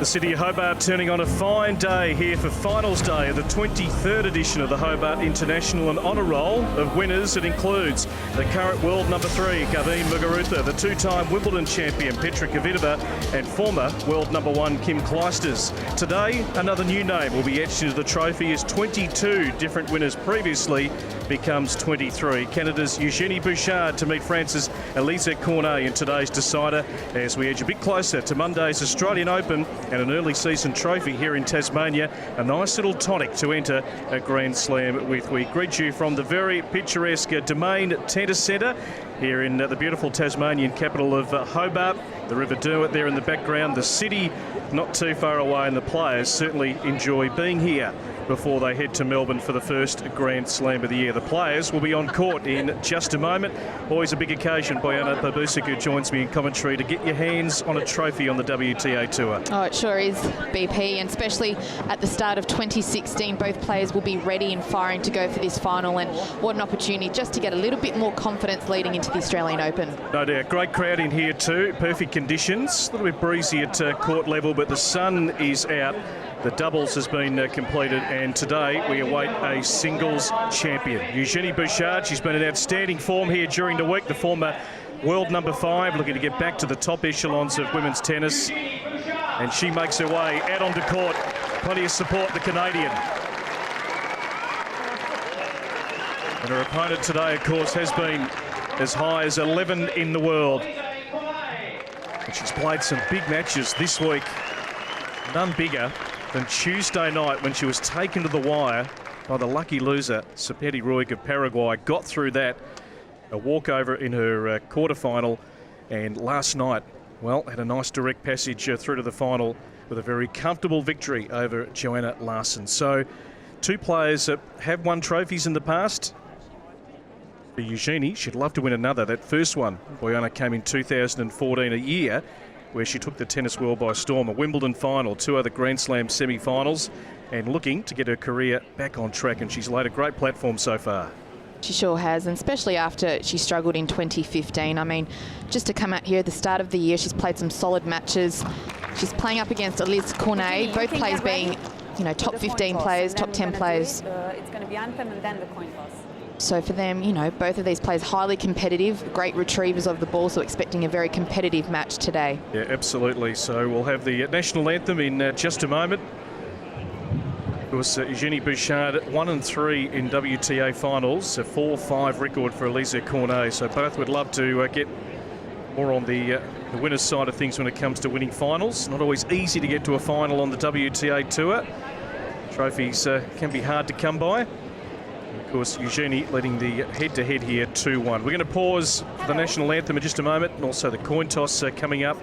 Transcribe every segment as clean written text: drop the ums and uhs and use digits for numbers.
The city of Hobart turning on a fine day here for finals day of the 23rd edition of the Hobart International, and honour roll of winners. It includes the current world number 3, Gavin Muguruza, the two-time Wimbledon champion Petra Kvitova, and former world number 1 Kim Clijsters. Today, another new name will be etched into the trophy as 22 different winners previously becomes 23. Canada's Eugenie Bouchard to meet France's Alize Cornet in today's decider as we edge a bit closer to Monday's Australian Open and an early season trophy here in Tasmania. A nice little tonic to enter a Grand Slam with. We greet you from the very picturesque Domain Tennis Centre here in the beautiful Tasmanian capital of Hobart. The River Derwent there in the background, the city not too far away, and the players certainly enjoy being here before they head to Melbourne for the first Grand Slam of the year. The players will be on court in just a moment. Always a big occasion. Bojana Babusik, who joins me in commentary, to get your hands on a trophy on the WTA Tour. Oh, it sure is, BP, and especially at the start of 2016, both players will be ready and firing to go for this final, and what an opportunity just to get a little bit more confidence leading into the Australian Open. No doubt. Great crowd in here too. Perfect conditions. A little bit breezy at court level, but the sun is out. The doubles has been completed, and today we await a singles champion. Eugenie Bouchard, she's been in outstanding form here during the week. The former world number 5, looking to get back to the top echelons of women's tennis. And she makes her way out onto court. Plenty of support, the Canadian. And her opponent today, of course, has been as high as 11 in the world. And she's played some big matches this week. None bigger than Tuesday night when she was taken to the wire by the lucky loser, Sepeti Ruig of Paraguay. Got through that, a walkover in her quarterfinal, and last night, well, had a nice direct passage through to the final with a very comfortable victory over Joanna Larsson. So, two players have won trophies in the past. For Eugenie, she'd love to win another. That first one, Bojana, came in 2014, a year where she took the tennis world by storm. A Wimbledon final, 2 other Grand Slam semi-finals, and looking to get her career back on track, and she's laid a great platform so far. She sure has, and especially after she struggled in 2015. I mean, just to come out here at the start of the year, she's played some solid matches. She's playing up against Alize Cornet, both players being, you know, top 15 players, top 10 players. It's going to be anthem and then the coin toss. So for them, you know, both of these players highly competitive, great retrievers of the ball, so expecting a very competitive match today. Yeah, absolutely. So we'll have the national anthem in just a moment. Of course, Eugenie Bouchard 1-3 in WTA finals, a 4-5 record for Alize Cornet. So both would love to get more on the winner's side of things when it comes to winning finals. Not always easy to get to a final on the WTA Tour. Trophies can be hard to come by. Of course, Eugenie leading the head-to-head here 2-1. We're going to pause for the national anthem in just a moment, and also the coin toss coming up.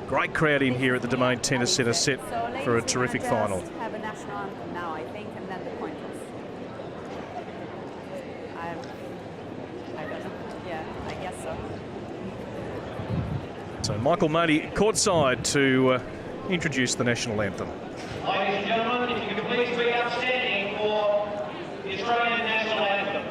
Great crowd in here at the Domain Tennis Centre, set for a terrific final. Have a national anthem now, I think, and then the coin toss. I don't know. Yeah, I guess so. So Michael Money courtside to introduce the national anthem. Ladies and gentlemen, if you could please be outstanding for the Australian national anthem.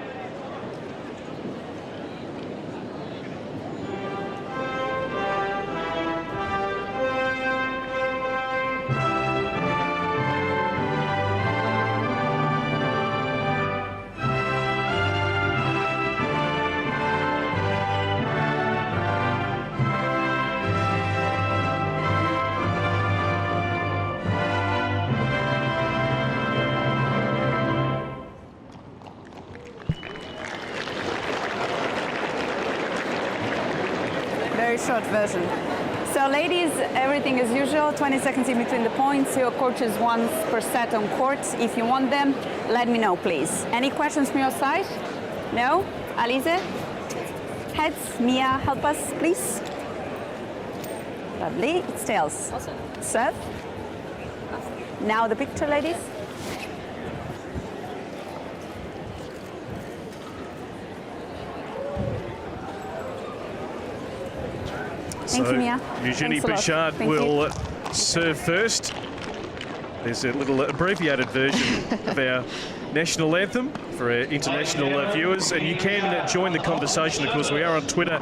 Very short version. So ladies, everything as usual, 20 seconds in between the points. Your coaches once per set on court. If you want them, let me know, please. Any questions from your side? No? Alize? Heads? Mia, help us, please. Lovely. It's tails. Awesome. Serve. Awesome. Now the picture, ladies. Thank you, Mia. Eugenie Bouchard will serve first. There's a little abbreviated version of our national anthem for our international viewers, and you can join the conversation. Of course, we are on Twitter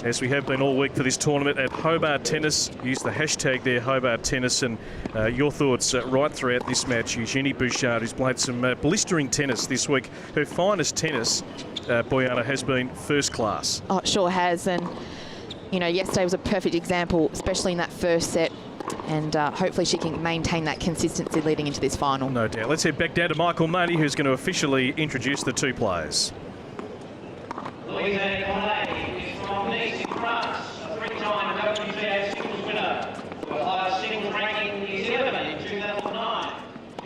as we have been all week for this tournament at Hobart Tennis. Use the hashtag there, Hobart Tennis, and your thoughts right throughout this match. Eugenie Bouchard, who's played some blistering tennis this week. Her finest tennis, Boyana, has been first class. Oh, it sure has, and you know, yesterday was a perfect example, especially in that first set. And hopefully she can maintain that consistency leading into this final. No doubt. Let's head back down to Michael Money, who's going to officially introduce the two players. Alize Cornet is from Nice in France, a three-time WTA singles winner. Her highest singles ranking is 11 in 2009.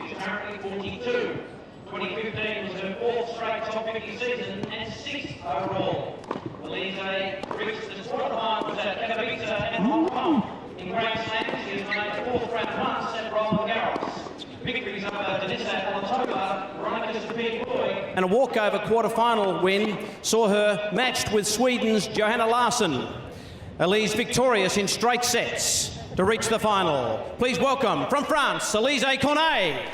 She's currently 42. 2015 was her fourth straight top 50 season and sixth overall. Alize reached the quarterfinals at Katowice and Hong Kong. In Grand Slams, she has made the fourth round once at Roland Garros. Victories over Denisa Alatoba, Veronica Sapir-Boy. And a walkover quarter-final win saw her matched with Sweden's Johanna Larsson. Alize victorious in straight sets to reach the final. Please welcome from France, Alize Cornet.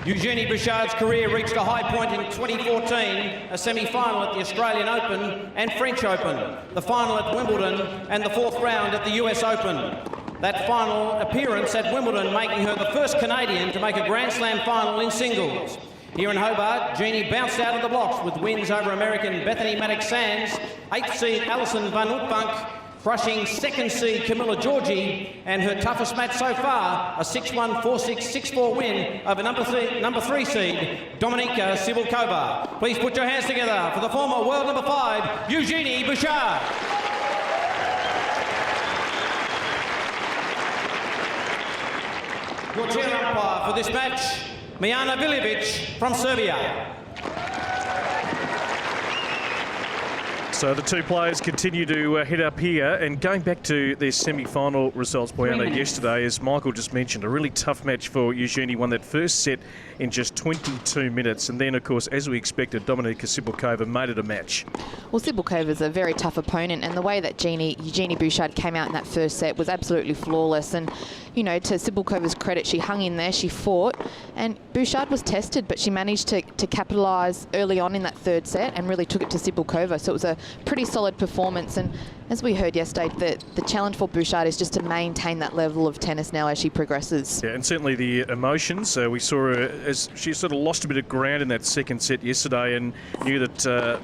Eugenie Bouchard's career reached a high point in 2014, a semi-final at the Australian Open and French Open, the final at Wimbledon and the fourth round at the US Open. That final appearance at Wimbledon making her the first Canadian to make a Grand Slam final in singles. Here in Hobart, Jeannie bounced out of the blocks with wins over American Bethany Maddox-Sands, 8th seed Alison Van Uytvanck, crushing 2nd seed Camilla Giorgi, and her toughest match so far, a 6-1, 4-6, 6-4 win over number 3 seed Dominika Cibulkova. Please put your hands together for the former world number 5, Eugenie Bouchard. Your chair umpire for this match, Mijana Viljevic from Serbia. So the two players continue to head up here, and going back to their semi-final results, Boyana, yesterday, as Michael just mentioned, a really tough match for Eugenie. Won that first set in just 22 minutes, and then, of course, as we expected, Dominika Cibulkova made it a match. Well, Cibulkova's a very tough opponent, and the way that Eugenie Bouchard came out in that first set was absolutely flawless. And, you know, to Cibulkova's credit, she hung in there, she fought, and Bouchard was tested, but she managed to capitalise early on in that third set and really took it to Cibulkova. So it was a pretty solid performance, and as we heard yesterday, the challenge for Bouchard is just to maintain that level of tennis now as she progresses. Yeah, and certainly the emotions. We saw her as she sort of lost a bit of ground in that second set yesterday, and knew that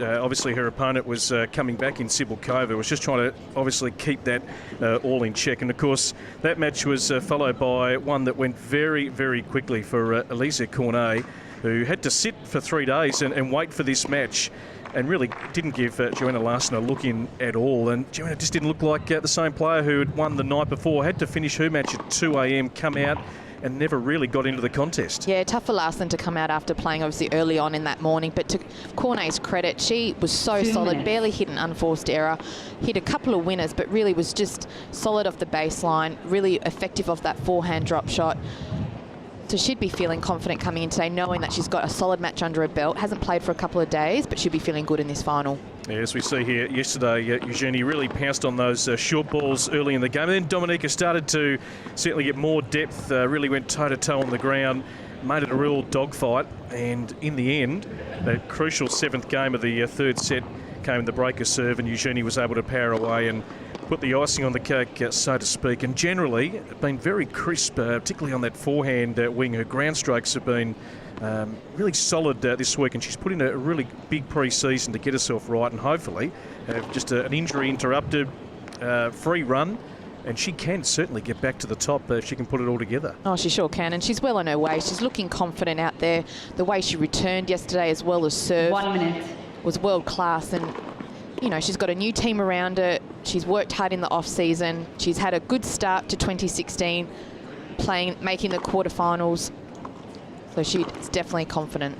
obviously her opponent was coming back in Cibulkova. Was just trying to obviously keep that all in check. And of course, that match was followed by one that went very, very quickly for Alize Cornet, who had to sit for 3 days and wait for this match, and really didn't give Johanna Larsson a look in at all. And Johanna just didn't look like the same player who had won the night before. Had to finish her match at 2 a.m, come out and never really got into the contest. Yeah, tough for Larsson to come out after playing obviously early on in that morning, but to Cornet's credit, she was so solid, barely hit an unforced error, hit a couple of winners, but really was just solid off the baseline, really effective off that forehand drop shot. So she'd be feeling confident coming in today, knowing that she's got a solid match under her belt. Hasn't played for a couple of days, but she'll be feeling good in this final. Yeah, as we see here yesterday, Eugenie really pounced on those short balls early in the game. And then Dominika started to certainly get more depth, really went toe-to-toe on the ground, made it a real dogfight. And in the end, that crucial 7th game of the third set came the breaker serve, and Eugenie was able to power away and put the icing on the cake, so to speak. And generally, been very crisp, particularly on that forehand wing. Her ground strokes have been really solid this week, and she's put in a really big pre-season to get herself right, and hopefully just an injury-interrupted free run, and she can certainly get back to the top if she can put it all together. Oh, she sure can, and she's well on her way. She's looking confident out there. The way she returned yesterday as well as serve 1 minute. was world-class, and you know, she's got a new team around her. She's worked hard in the off-season. She's had a good start to 2016, making the quarterfinals. So she's definitely confident.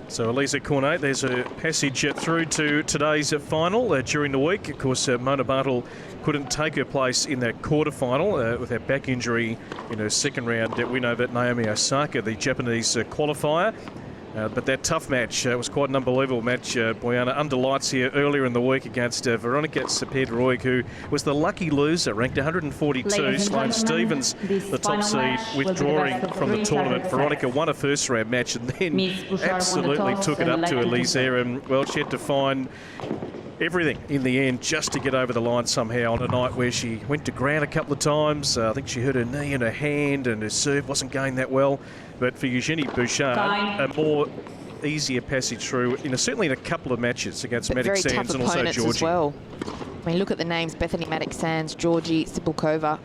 So Alize Cornet, there's her passage through to today's final during the week. Of course, Mona Bartel couldn't take her place in that quarterfinal with her back injury in her second round win over Naomi Osaka, the Japanese qualifier. But that tough match was quite an unbelievable match, Boyana. Under lights here earlier in the week against Veronica Sepedroig, who was the lucky loser, ranked 142. Sloane Stephens, the top seed, withdrawing from the tournament. Veronica won a first-round match and then absolutely took it up to Alize. And, well, she had to find everything in the end just to get over the line somehow on a night where she went to ground a couple of times. I think she hurt her knee and her hand, and her serve wasn't going that well. But for Eugenie Bouchard, a more easier passage through, certainly in a couple of matches against Maddox Sands and also Georgie. As well. I mean, look at the names: Bethany Maddox Sands, Georgie Sibulkova.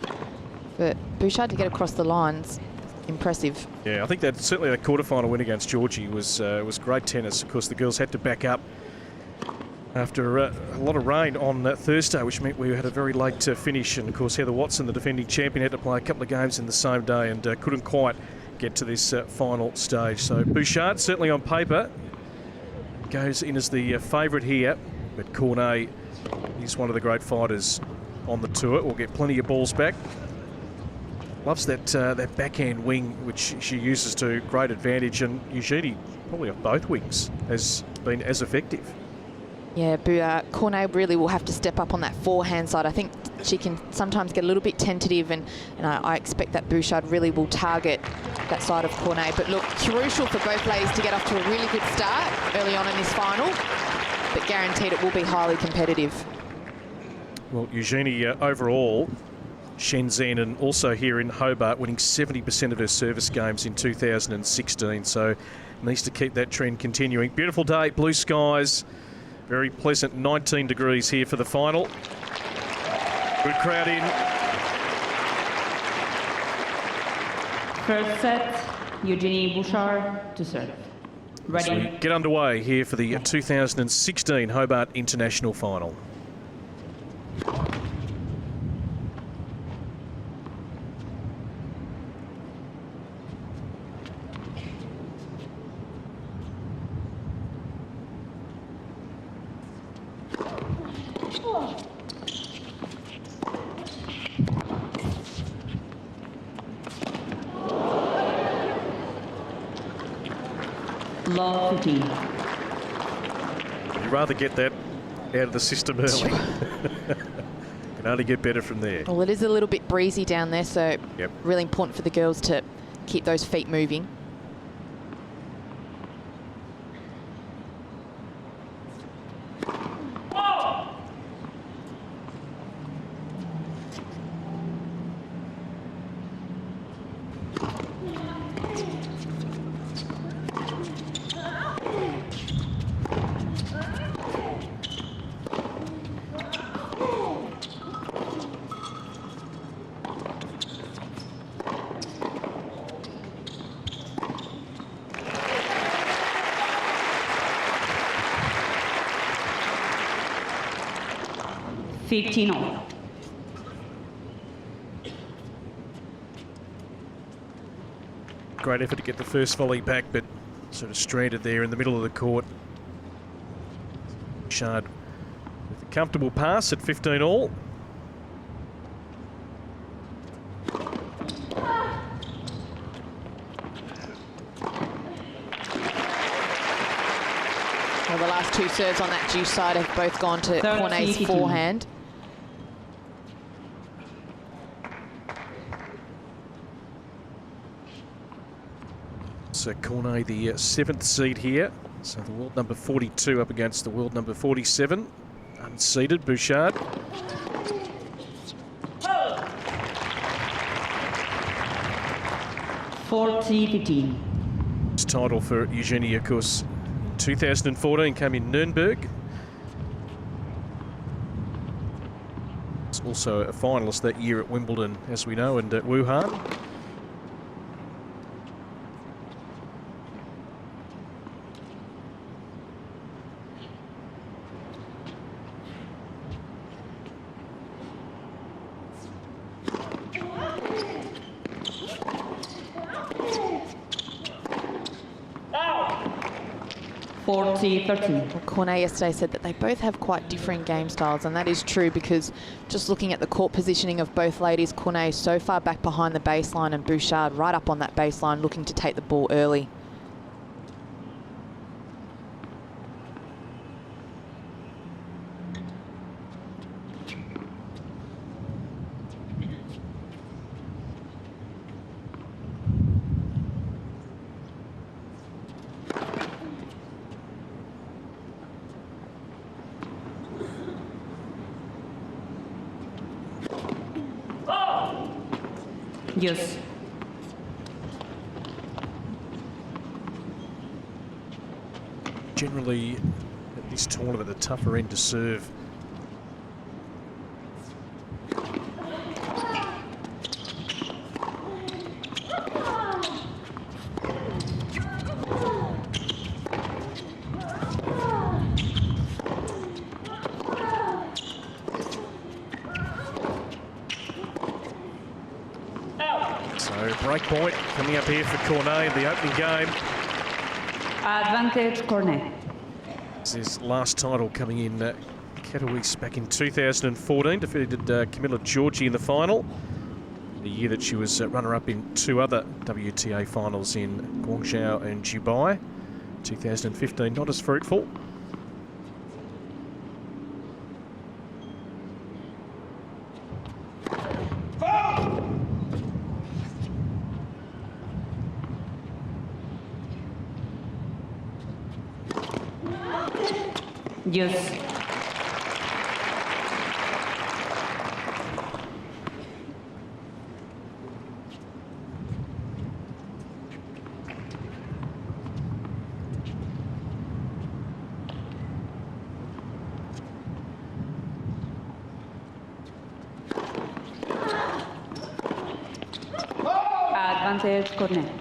But Bouchard to get across the lines, impressive. Yeah, I think that certainly the quarterfinal win against Georgie was great tennis. Of course, the girls had to back up after a lot of rain on Thursday, which meant we had a very late finish. And of course, Heather Watson, the defending champion, had to play a couple of games in the same day and couldn't quite get to this final stage. So Bouchard, certainly on paper, goes in as the favourite here. But Cornet is one of the great fighters on the tour. Will get plenty of balls back. Loves that backhand wing, which she uses to great advantage. And Eugenie, probably on both wings, has been as effective. Yeah, but Cornet really will have to step up on that forehand side. I think she can sometimes get a little bit tentative, and I expect that Bouchard really will target that side of Cornet. But look, crucial for both ladies to get off to a really good start early on in this final, but guaranteed it will be highly competitive. Well, Eugenie overall, Shenzhen and also here in Hobart, winning 70% of her service games in 2016, so needs to keep that trend continuing. Beautiful day, blue skies. Very pleasant 19 degrees here for the final. Good crowd in. First set, Eugenie Bouchard to serve. Ready. So we get underway here for the 2016 Hobart International Final. Love 15. You'd rather get that out of the system early. Can only get better from there. Well, it is a little bit breezy down there, so yep, really important for the girls to keep those feet moving. $15. Great effort to get the first volley back, but sort of stranded there in the middle of the court. Bouchard with a comfortable pass at 15 all. Well, the last two serves on that juice side have both gone to Cornet's forehand. So Cornet, the 7th seed here. So the world number 42 up against the world number 47. Unseeded, Bouchard. $40-15. This title for Eugenie, of course, 2014 came in Nuremberg. It's also a finalist that year at Wimbledon, as we know, and at Wuhan. $40-13. Cornet yesterday said that they both have quite differing game styles, and that is true because just looking at the court positioning of both ladies, Cornet so far back behind the baseline and Bouchard right up on that baseline looking to take the ball early. Yes. Generally, at this tournament, the tougher end to serve. So break point coming up here for Cornet in the opening game. Advantage Cornet. This is his last title coming in Katowice back in 2014. Defeated Camilla Giorgi in the final. The year that she was runner-up in 2 other WTA finals in Guangzhou and Dubai. 2015, not as fruitful. Yes. Advantage Cornet.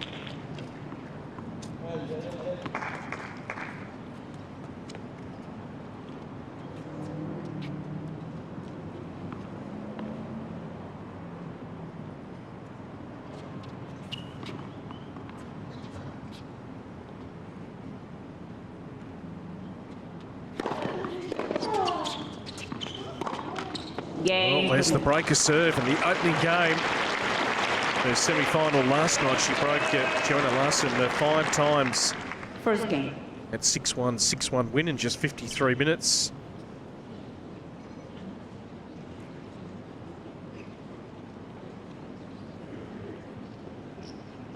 Well, there's the breaker serve in the opening game. The semi-final last night, she broke Joanna Larson 5 times. First game. At 6-1, 6-1 win in just 53 minutes.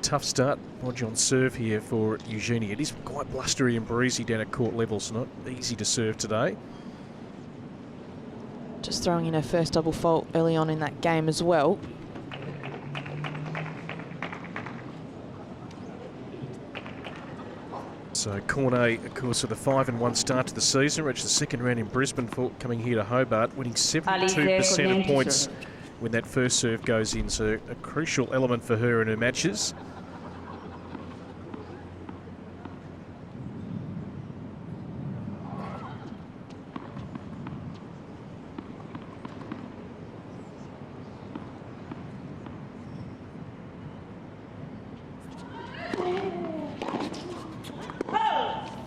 Tough start, Bodge on serve here for Eugenie. It is quite blustery and breezy down at court level, so not easy to serve today. Just throwing in her first double fault early on in that game as well. So Cornet, of course, with a 5-1 start to the season, reached the second round in Brisbane for coming here to Hobart, winning 72% of points when that first serve goes in. So a crucial element for her in her matches.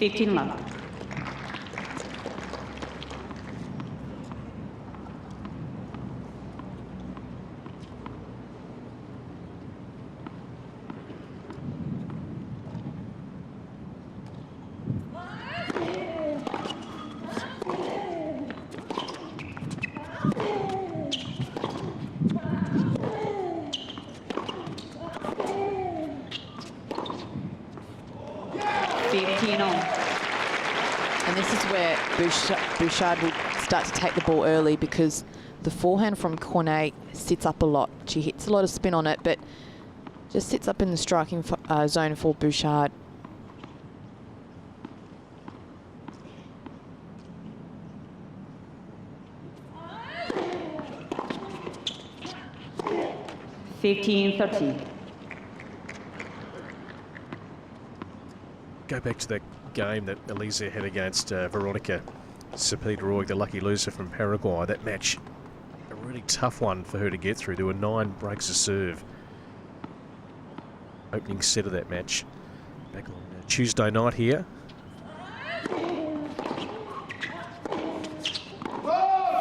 Love. And this is where Bouchard will start to take the ball early, because the forehand from Cornet sits up a lot. She hits a lot of spin on it, but just sits up in the striking zone for Bouchard. Go back to that game that Alize had against Veronica Cepeda-Roig, the lucky loser from Paraguay. That match, a really tough one for her to get through. There were 9 breaks of serve. Opening set of that match. Back on Tuesday night here.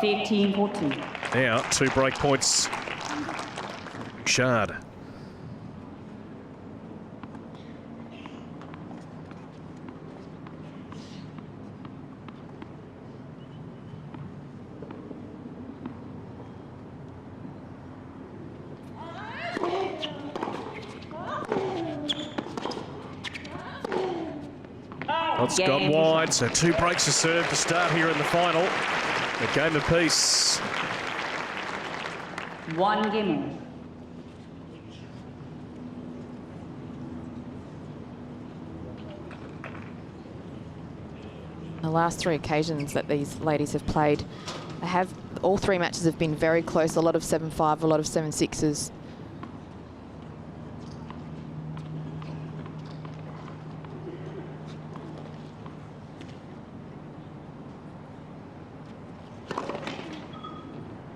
15-14. Now 2 break points. Bouchard. It's gone wide, so 2 breaks of serve to start here in the final. A game apiece. 1 game. The last 3 occasions that these ladies have played, all 3 matches have been very close. A lot of 7-5, a lot of 7-6s.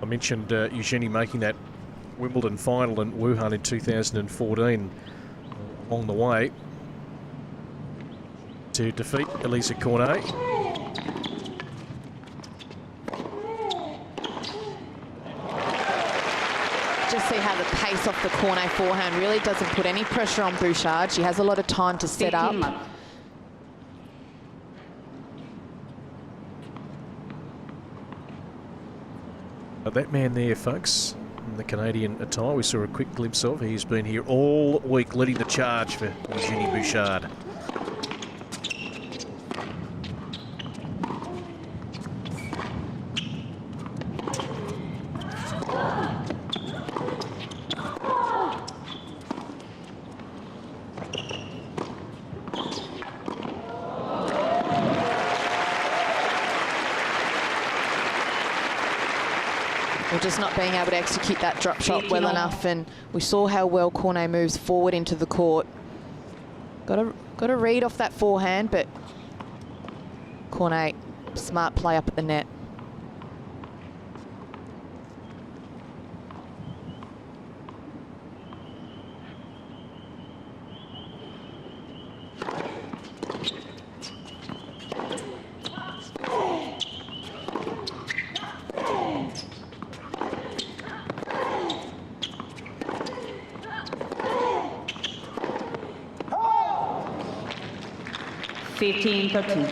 I mentioned Eugenie making that Wimbledon final in Wuhan in 2014. Along the way to defeat Alize Cornet. Just see how the pace off the Cornet forehand really doesn't put any pressure on Bouchard. She has a lot of time to set up. That man there, folks, in the Canadian attire, we saw a quick glimpse of. He's been here all week leading the charge for Eugenie Bouchard. We're just not being able to execute that drop shot well enough, and we saw how well Cornet moves forward into the court. Got to read off that forehand, but Cornet, smart play up at the net. Fifteen, 13.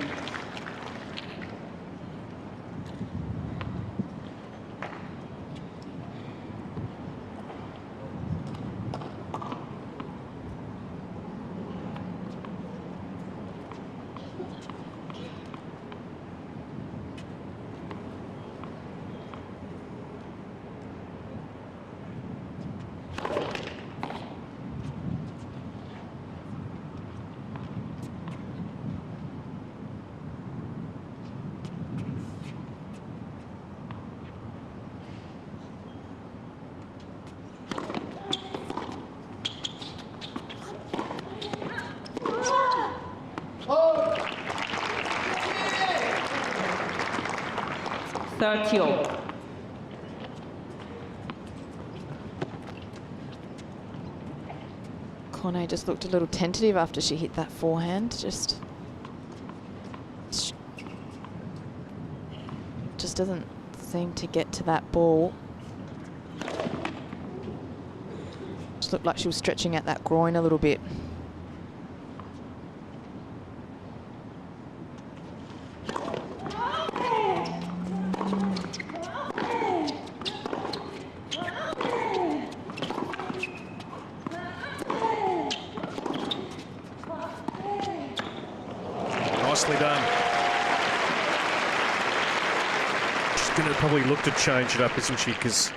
Cornet just looked a little tentative after she hit that forehand. Just doesn't seem to get to that ball. Just looked like she was stretching at that groin a little bit. Nicely done. She's going to probably look to change it up, isn't she? Because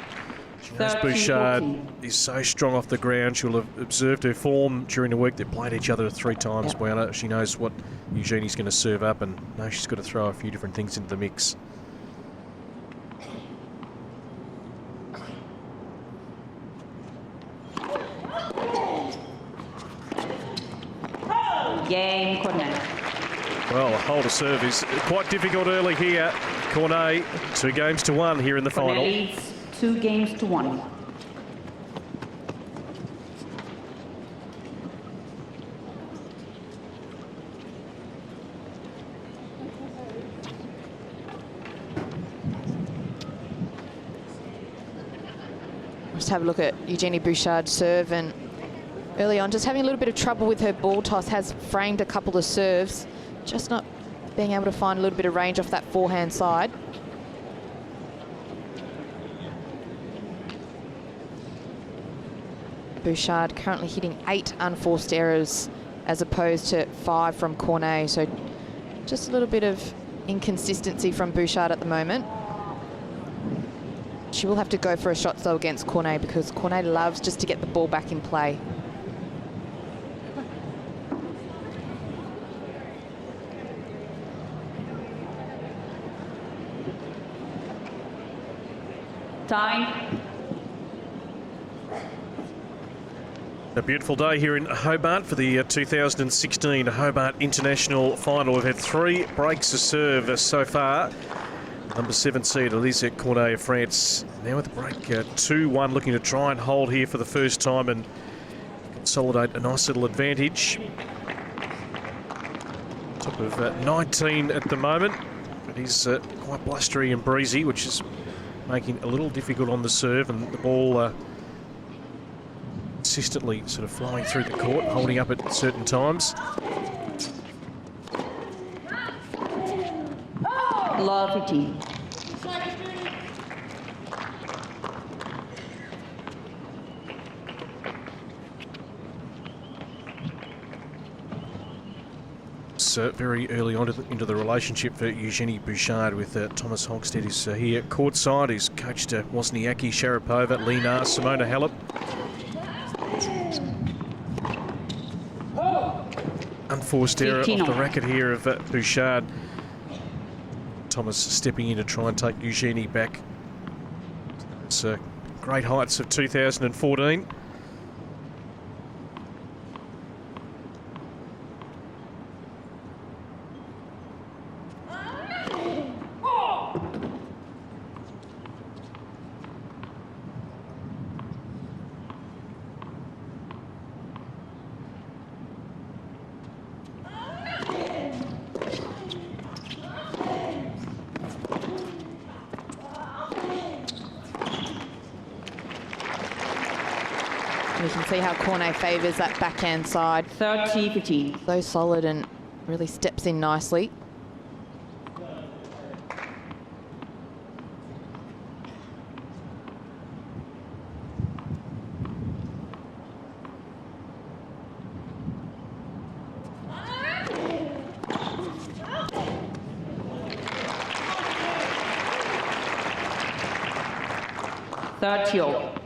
she knows Bouchard is so strong off the ground. She'll have observed her form during the week. They've played each other 3 times. Well, she knows what Eugenie's going to serve up, and knows she's got to throw a few different things into the mix. Game, Cornet. Well, a hold of serve is quite difficult early here. Cornet, 2 games to 1 here in the final. Cornet leads 2 games to 1. Just have a look at Eugenie Bouchard's serve, and early on just having a little bit of trouble with her ball toss, has framed a couple of serves, just not being able to find a little bit of range off that forehand side. Bouchard currently hitting 8 unforced errors as opposed to 5 from Cornet, so just a little bit of inconsistency from Bouchard at the moment. She will have to go for a shot though against Cornet, because Cornet loves just to get the ball back in play. Time. A beautiful day here in Hobart for the 2016 Hobart International Final. We've had 3 breaks of serve so far. Number 7 seed Alize Cornet of France now with the break 2-1, looking to try and hold here for the first time and consolidate a nice little advantage. Top of 19 at the moment. It is quite blustery and breezy, which is making it a little difficult on the serve, and the ball consistently sort of flying through the court, holding up at certain times. Love 15. So very early on into the relationship for Eugenie Bouchard with Thomas Hogstead, who's here courtside. He's coached Wozniacki, Sharapova, Lina, Simona Halep. Unforced error off the racket here of Bouchard. Thomas stepping in to try and take Eugenie back. It's great heights of 2014. You can see how Cornet favours that backhand side. 30-15. So solid and really steps in nicely. Thirty-all.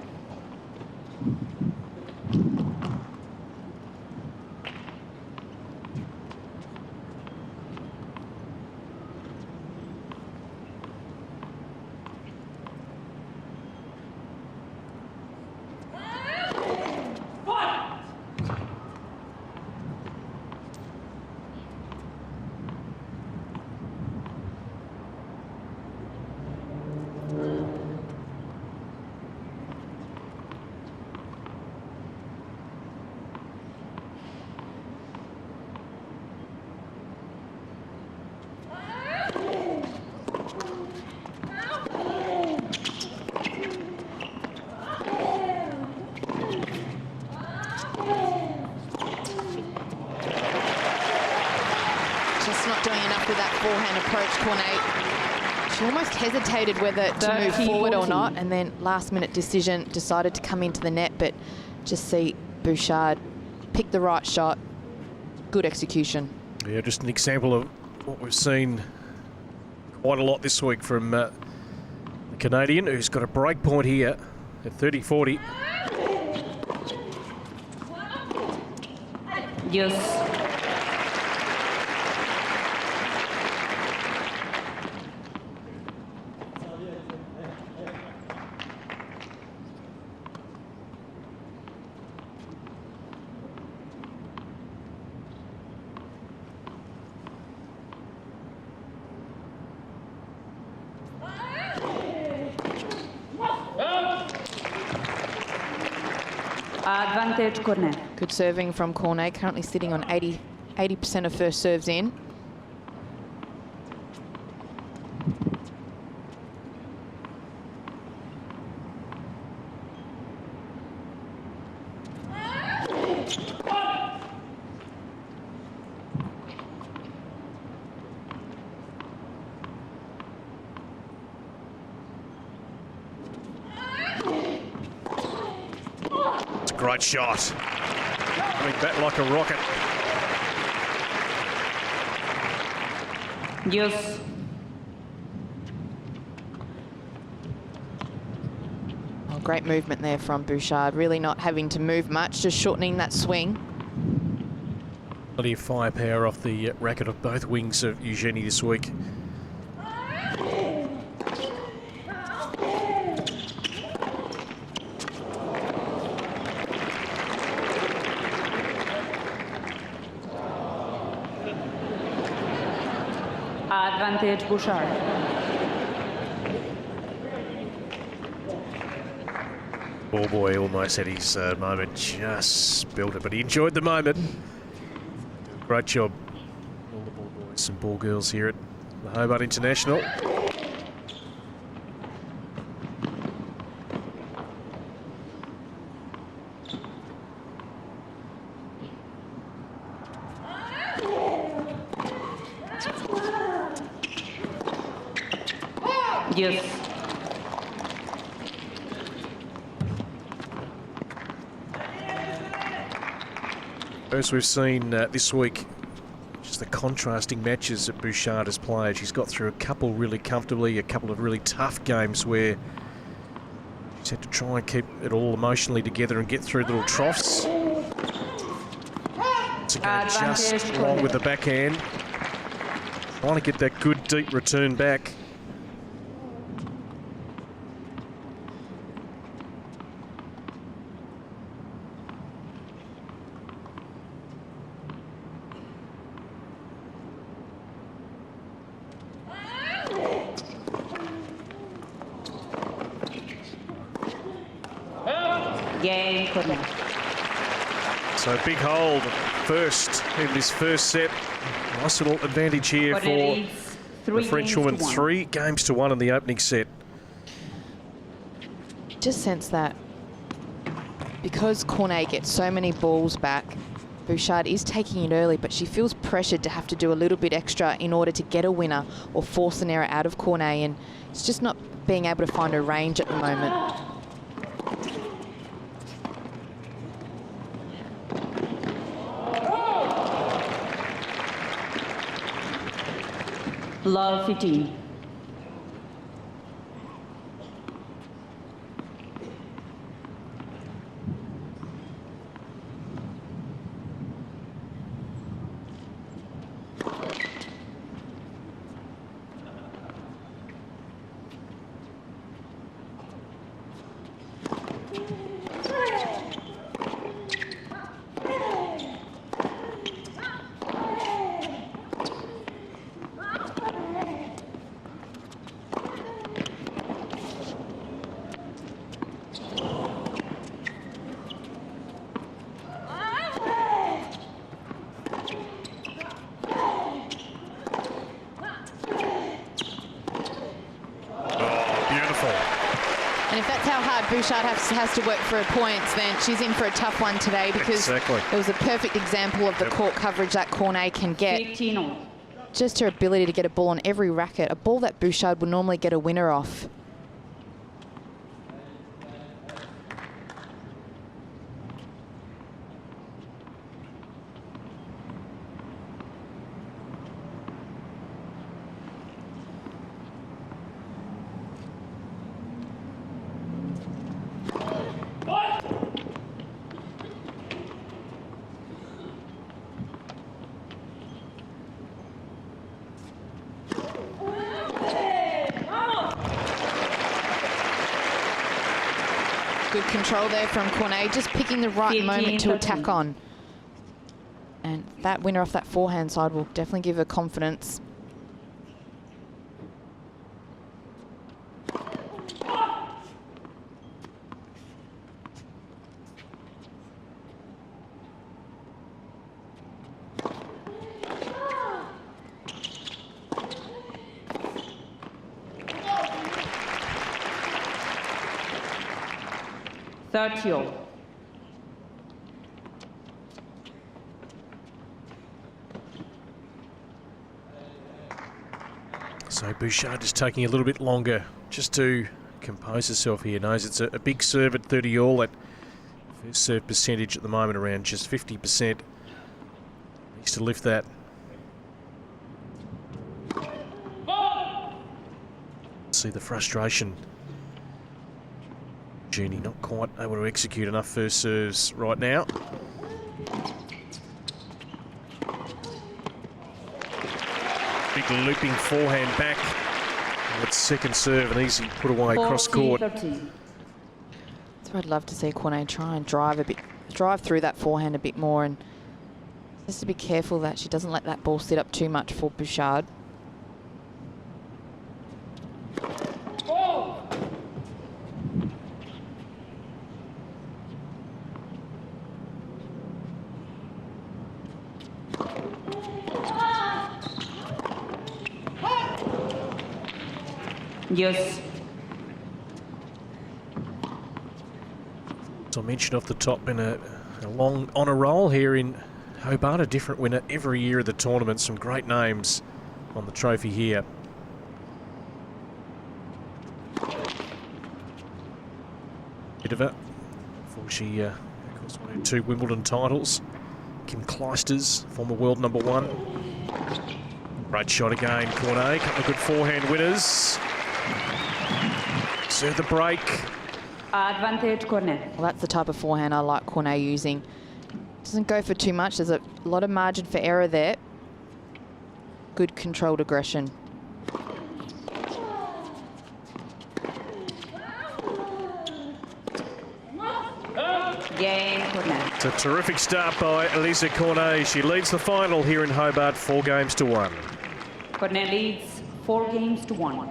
With that forehand approach, Cornet. She almost hesitated whether to move forward or not, and then last minute decision, decided to come into the net, but just see Bouchard pick the right shot. Good execution. Yeah, just an example of what we've seen quite a lot this week from the Canadian, who's got a break point here at 30-40. Yes. Advantage Cornet. Good serving from Cornet, currently sitting on 80% of first serves in. Great shot. Coming back like a rocket. Yes. Oh, great movement there from Bouchard. Really not having to move much, just shortening that swing. Plenty of firepower off the racket of both wings of Eugenie this week. Advantage Bouchard. Ball boy almost had his moment, just spilled it, but he enjoyed the moment. Great job, all the ball boys and ball girls here at the Hobart International. Yes. As we've seen this week, just the contrasting matches that Bouchard has played. She's got through a couple really comfortably, a couple of really tough games where she's had to try and keep it all emotionally together and get through little troughs. Once again, just wrong with the backhand. Trying to get that good deep return back. Game Cornet. So big hold first in this first set. Nice little advantage here for the French woman. 3 games to 1 in the opening set. Just sense that because Cornet gets so many balls back, Bouchard is taking it early, but she feels pressured to have to do a little bit extra in order to get a winner or force an error out of Cornet, and it's just not being able to find a range at the moment. Love 15. And if that's how hard Bouchard has to work for her points, then she's in for a tough one today, because it was a perfect example of the court coverage that Cornet can get. 15. Just her ability to get a ball on every racket, a ball that Bouchard would normally get a winner off. Good control there from Cornet, just picking the right moment to attack on. And that winner off that forehand side will definitely give her confidence. So Bouchard just taking a little bit longer just to compose herself here. Knows it's a big serve at 30-all. That first serve percentage at the moment around just 50%. Needs to lift that. See the frustration. Eugenie not quite able to execute enough first serves right now. Big looping forehand back. That second serve, an easy put away cross court. That's what I'd love to see Cornet try and drive through that forehand a bit more, and just to be careful that she doesn't let that ball sit up too much for Bouchard. Yes. As I mentioned off the top, been a long honour roll here in Hobart, a different winner every year of the tournament. Some great names on the trophy here. Bit of it before she, of course, won her 2 Wimbledon titles. Kim Clijsters, former world #1. Great shot again, Cornet. Couple of good forehand winners. Serve the break. Advantage Cornet. Well, that's the type of forehand I like Cornet using. Doesn't go for too much. There's a lot of margin for error there. Good controlled aggression. Game Cornet. It's a terrific start by Alize Cornet. She leads the final here in Hobart, 4 games to 1. Cornet leads 4 games to 1.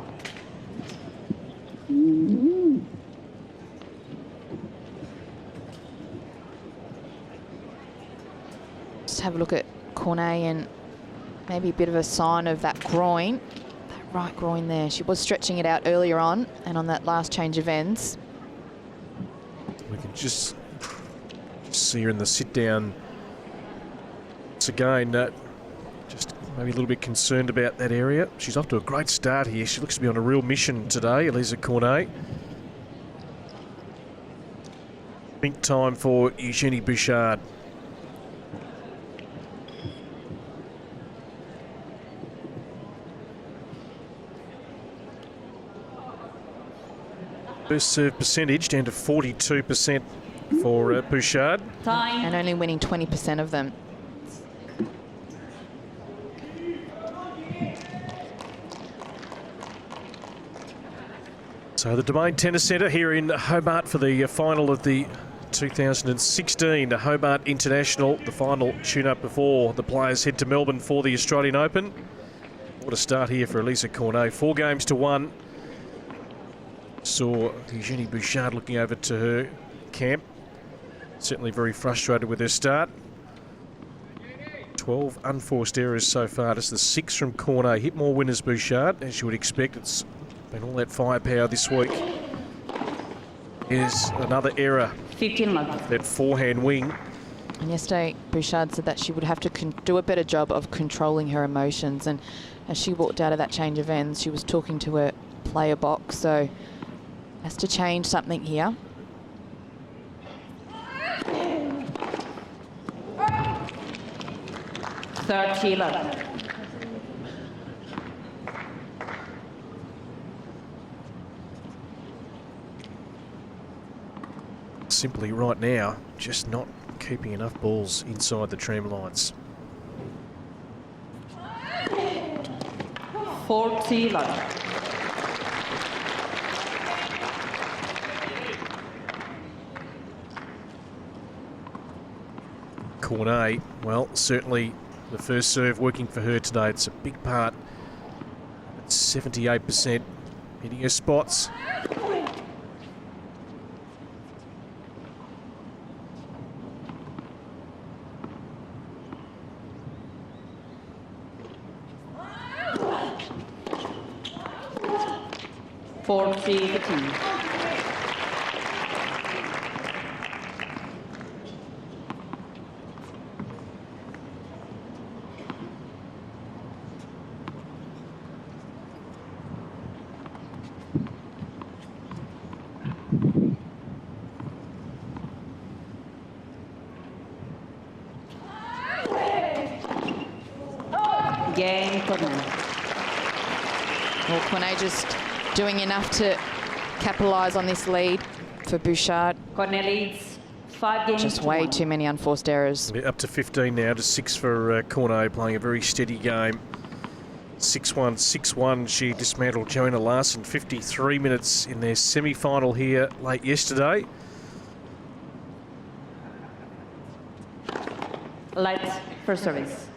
Just have a look at Cornet and maybe a bit of a sign of that groin. That right groin there. She was stretching it out earlier on and on that last change of ends. We can just see her in the sit down. It's again, just maybe a little bit concerned about that area. She's off to a great start here. She looks to be on a real mission today, Alize Cornet. Pink time for Eugenie Bouchard. First serve percentage down to 42% for Bouchard. Time. And only winning 20% of them. So the Domain Tennis Centre here in Hobart for the final of the 2016 Hobart International. The final tune-up before the players head to Melbourne for the Australian Open. What a start here for Alize Cornet. 4 games to 1. Saw Eugenie Bouchard looking over to her camp. Certainly very frustrated with her start. 12 unforced errors so far. Just the 6 from Cornet. Hit more winners, Bouchard, as you would expect. It's been all that firepower this week. Here's another error. 15 love. That forehand wing. And yesterday, Bouchard said that she would have to do a better job of controlling her emotions. And as she walked out of that change of ends, she was talking to her player box. So has to change something here. Third Sheila. Simply right now, just not keeping enough balls inside the tram lines. Fourth Sheila. Cornet, well, certainly the first serve working for her today. It's a big part. It's 78% hitting her spots. Fourth Sheila. Game Cornet. Well, Cornet just doing enough to capitalise on this lead for Bouchard. Cornet leads 5 games Just to way 1. too many unforced errors. Up to 15 now, to 6 for Cornet, playing a very steady game. 6-1, 6-1. She dismantled Joanna Larson 53 minutes in their semi-final here late yesterday. Light for service.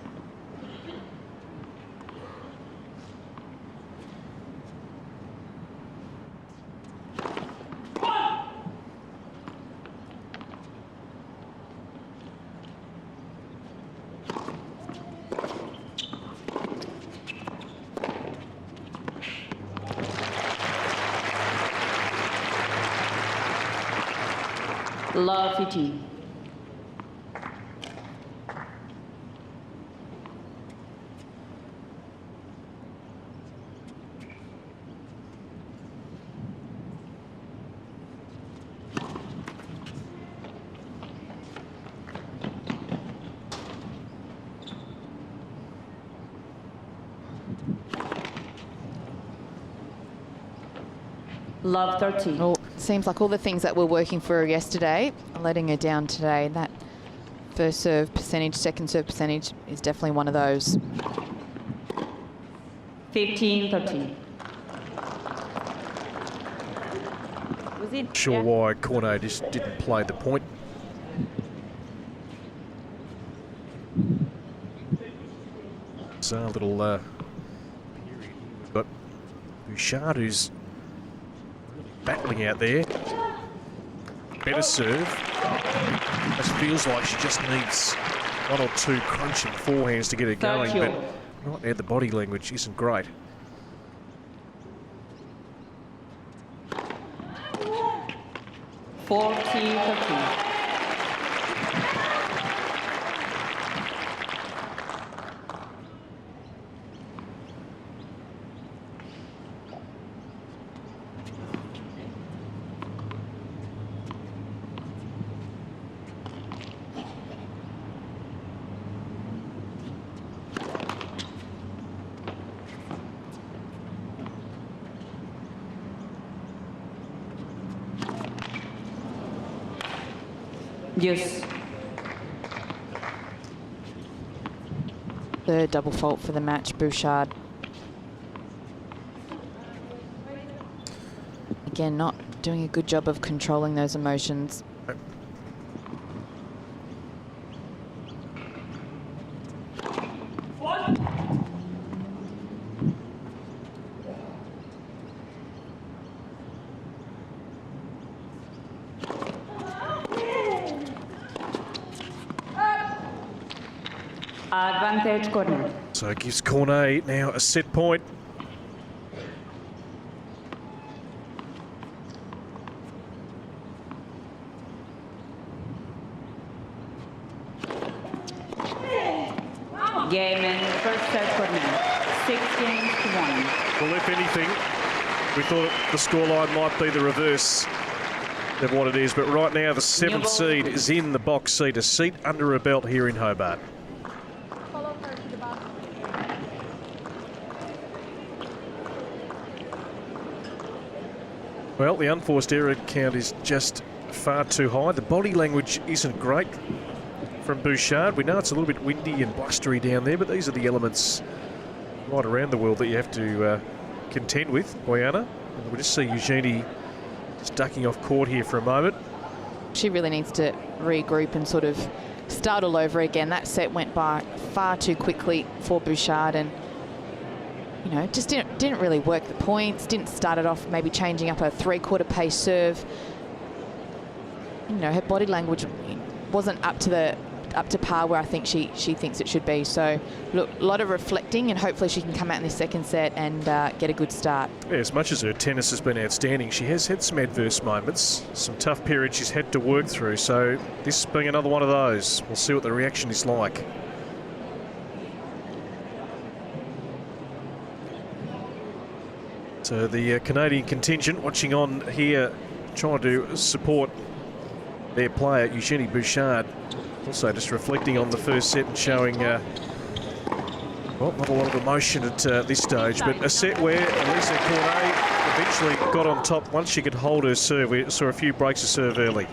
Love 15. Love 13. Well, seems like all the things that were working for her yesterday are letting her down today. That first serve percentage, second serve percentage is definitely one of those. 15-13. Was it? Sure why Cornet just didn't play the point. So a little period. We've got Bouchard, who's battling out there. Better serve. Just feels like she just needs one or two crunching forehands to get it going, but right now the body language isn't great. Yes. Third double fault for the match, Bouchard. Again, not doing a good job of controlling those emotions. Advantage Cornet. So it gives Cornet now a set point. Game and first set Cornet. 16-1. Well, if anything, we thought the scoreline might be the reverse of what it is. But right now, the 7th seed is in the box seat, a seat under her belt here in Hobart. Well, the unforced error count is just far too high. The body language isn't great from Bouchard. We know it's a little bit windy and blustery down there, but these are the elements right around the world that you have to contend with, Boyana. And we'll just see Eugenie just ducking off court here for a moment. She really needs to regroup and sort of start all over again. That set went by far too quickly for Bouchard, and you know, just didn't really work the points, didn't start it off maybe changing up a three-quarter pace serve. You know, her body language wasn't up to par where I think she thinks it should be. So look, a lot of reflecting, and hopefully she can come out in the second set and get a good start. Yeah, as much as her tennis has been outstanding, she has had some adverse moments, some tough periods she's had to work through. So this being another one of those, we'll see what the reaction is like. So the Canadian contingent watching on here, trying to support their player, Eugenie Bouchard. Also just reflecting on the first set and showing, well, not a lot of emotion at this stage, but a set where Alize Cornet eventually got on top once she could hold her serve. We saw a few breaks of serve early.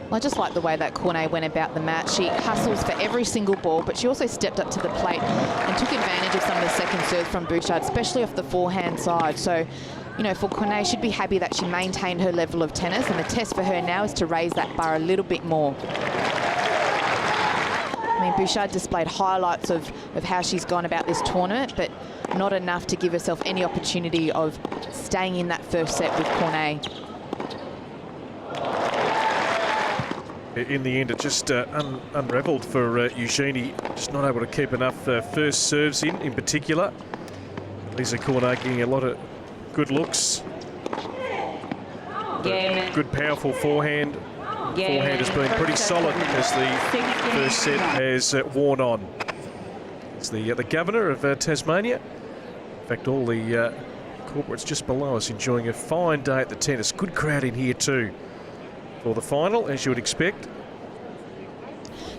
Well, I just like the way that Cornet went about the match. She hustles for every single ball, but she also stepped up to the plate and took advantage of some of the second serves from Bouchard, especially off the forehand side. So, you know, for Cornet, she'd be happy that she maintained her level of tennis, and the test for her now is to raise that bar a little bit more. I mean, Bouchard displayed highlights of how she's gone about this tournament, but not enough to give herself any opportunity of staying in that first set with Cornet. In the end, it just unravelled for Eugenie, just not able to keep enough first serves in particular. Alize Cornet getting a lot of good looks. Good powerful forehand. Forehand has been pretty solid as the first set has worn on. It's the governor of Tasmania. In fact, all the corporates just below us enjoying a fine day at the tennis. Good crowd in here too for the final, as you would expect.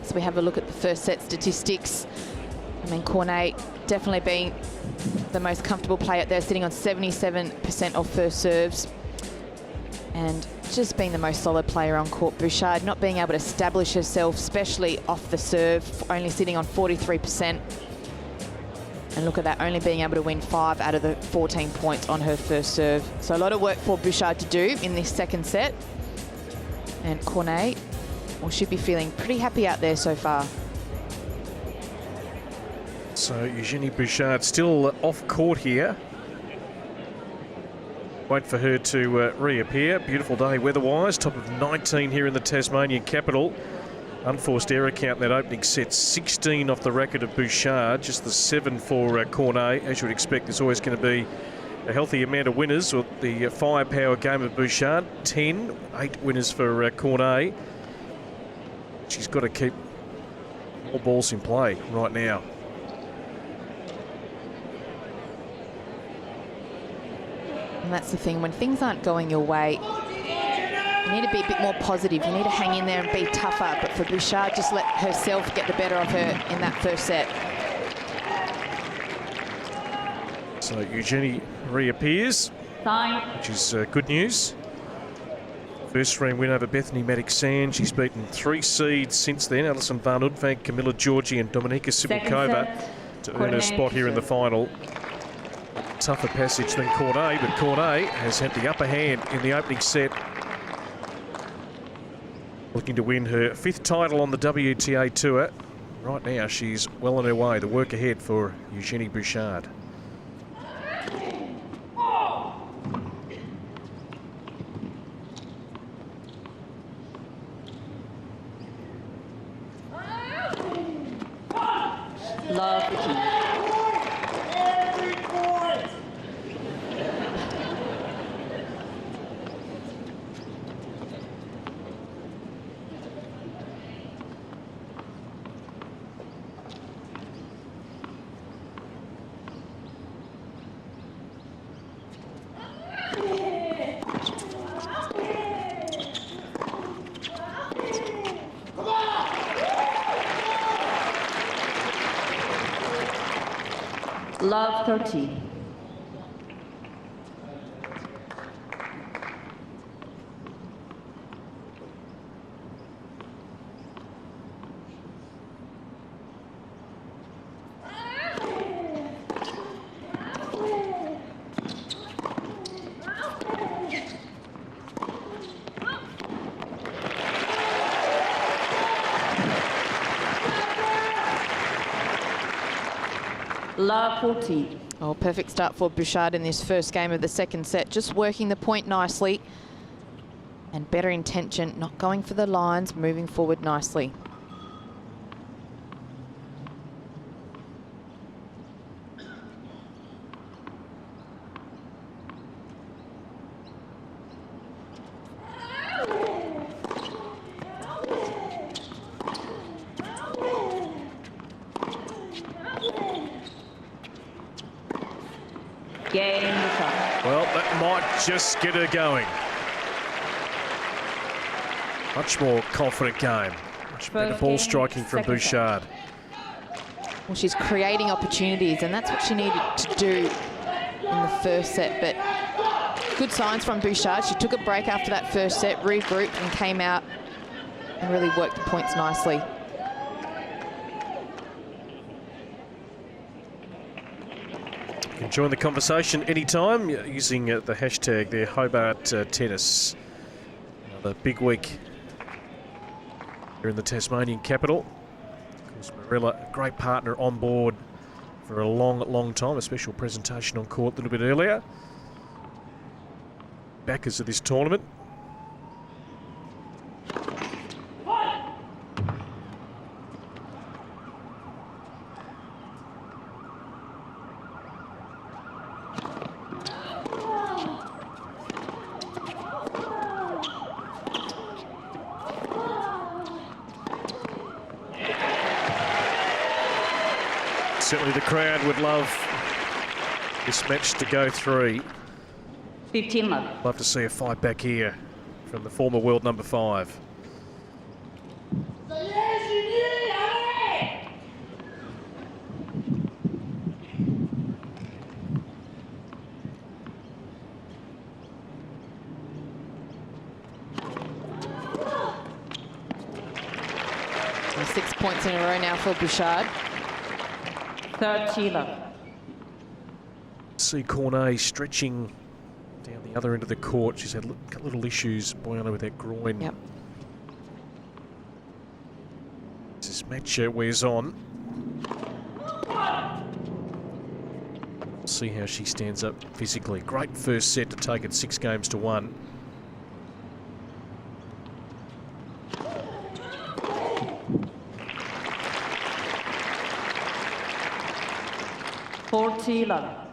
So we have a look at the first set statistics. I mean, Cornet definitely being the most comfortable player out there, sitting on 77% of first serves. And just being the most solid player on court. Bouchard not being able to establish herself, especially off the serve, only sitting on 43%. And look at that, only being able to win 5 out of the 14 points on her first serve. So a lot of work for Bouchard to do in this second set. And Cornet, well, should be feeling pretty happy out there so far. So Eugenie Bouchard still off court here. Wait for her to reappear. Beautiful day weather-wise. Top of 19 here in the Tasmanian capital. Unforced error count in that opening set. 16 off the racket of Bouchard. Just the 7 for Cornet. As you would expect, there's always going to be a healthy amount of winners. Or the firepower game of Bouchard. 10. 8 winners for Cornet. She's got to keep all balls in play right now. And that's the thing, when things aren't going your way, you need to be a bit more positive. You need to hang in there and be tougher. But for Bouchard, just let herself get the better of her in that first set. So Eugenie reappears, Time. which is good news. First round win over Bethany Maddox-Sand. She's beaten 3 seeds since then. Alison Van Udvank, Camilla Georgi and Dominika Sibylkova to earn her spot here in the final. Tougher passage than Cornet, but Cornet has had the upper hand in the opening set. Looking to win her 5th title on the WTA Tour. Right now, she's well on her way. The work ahead for Eugenie Bouchard. Love the key. Love 30. Love 40. Oh, perfect start for Bouchard in this first game of the second set. Just working the point nicely and better intention, not going for the lines, moving forward nicely. Well, that might just get her going. Much more confident game. Much better ball striking from Bouchard. Well, she's creating opportunities, and that's what she needed to do in the first set. But good signs from Bouchard. She took a break after that first set, regrouped and came out and really worked the points nicely. Join the conversation anytime using the hashtag there, Hobart Tennis. Another big week here in the Tasmanian capital. Of course, Marilla, a great partner on board for a long, long time. A special presentation on court a little bit earlier. Backers of this tournament. Certainly the crowd would love this match to go 3. 15 love. Love to see a fight back here from the former world number 5. So 6 points in a row now for Bouchard. 30 love. See Cornet stretching down the other end of the court. She's had little issues, Boyana, with that groin. Yep. As this match wears on, see how she stands up physically. Great first set to take it 6 games to 1. Forty love.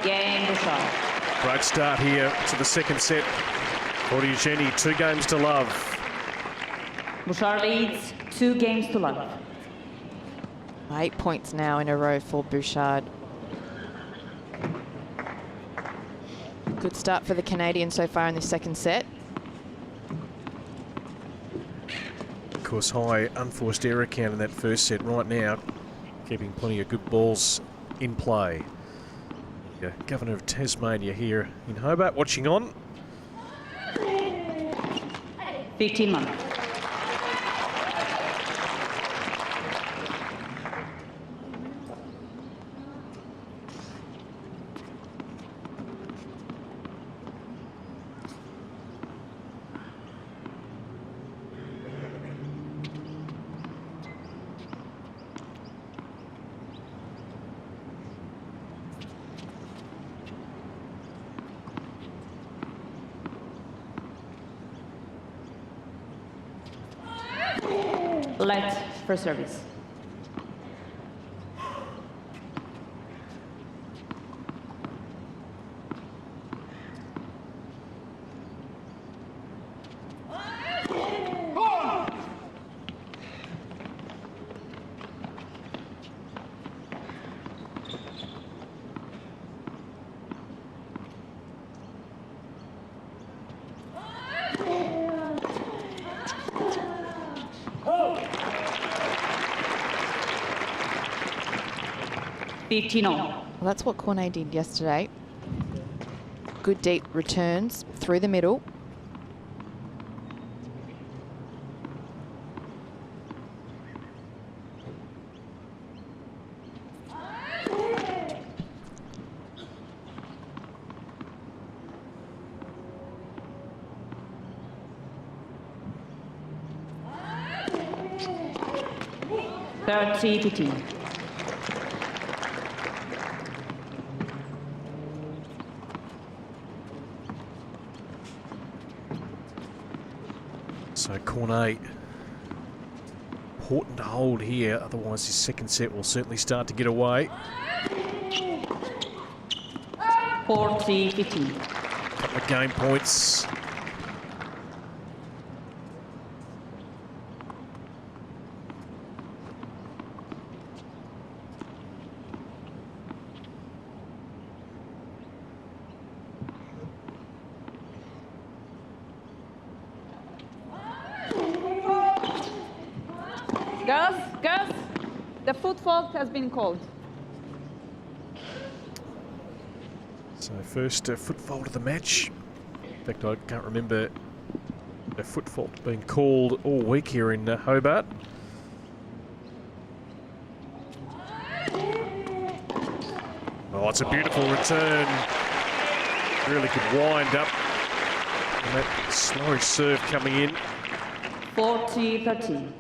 Game Bouchard. Great start here to the second set for Eugenie. 2 games to love. Bouchard leads 2 games to love. 8 points now in a row for Bouchard. Good start for the Canadian so far in the second set. Of course, high unforced error count in that first set right now, keeping plenty of good balls in play. The Governor of Tasmania here in Hobart watching on. 15 love. Let for service. Well, that's what Cornet did yesterday. Good deep returns through the middle. $30-15. So Cornet, important to hold here, otherwise his second set will certainly start to get away. 40-15. Couple of game points. Girls, the foot fault has been called. So first foot fault of the match. In fact, I can't remember a foot fault being called all week here in Hobart. Oh, it's a beautiful return. Really good wind up. And that slowish serve coming in. 40-13.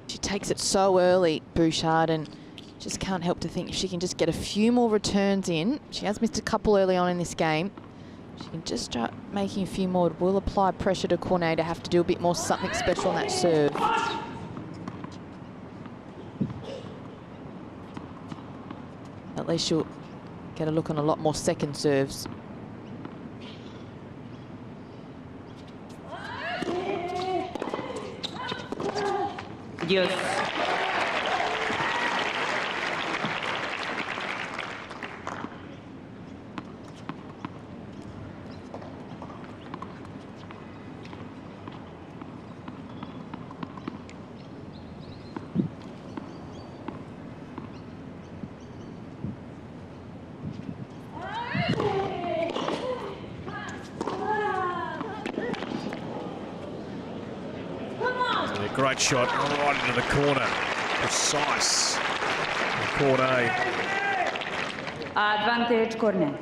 She takes it so early, Bouchard, and just can't help to think if she can just get a few more returns in. She has missed a couple early on in this game. She can just start making a few more. It will apply pressure to Cornet to have to do a bit more something special on that serve. At least she'll get a look on a lot more second serves. Yes. Great shot right into the corner. Precise. Cornet. Advantage Cornet.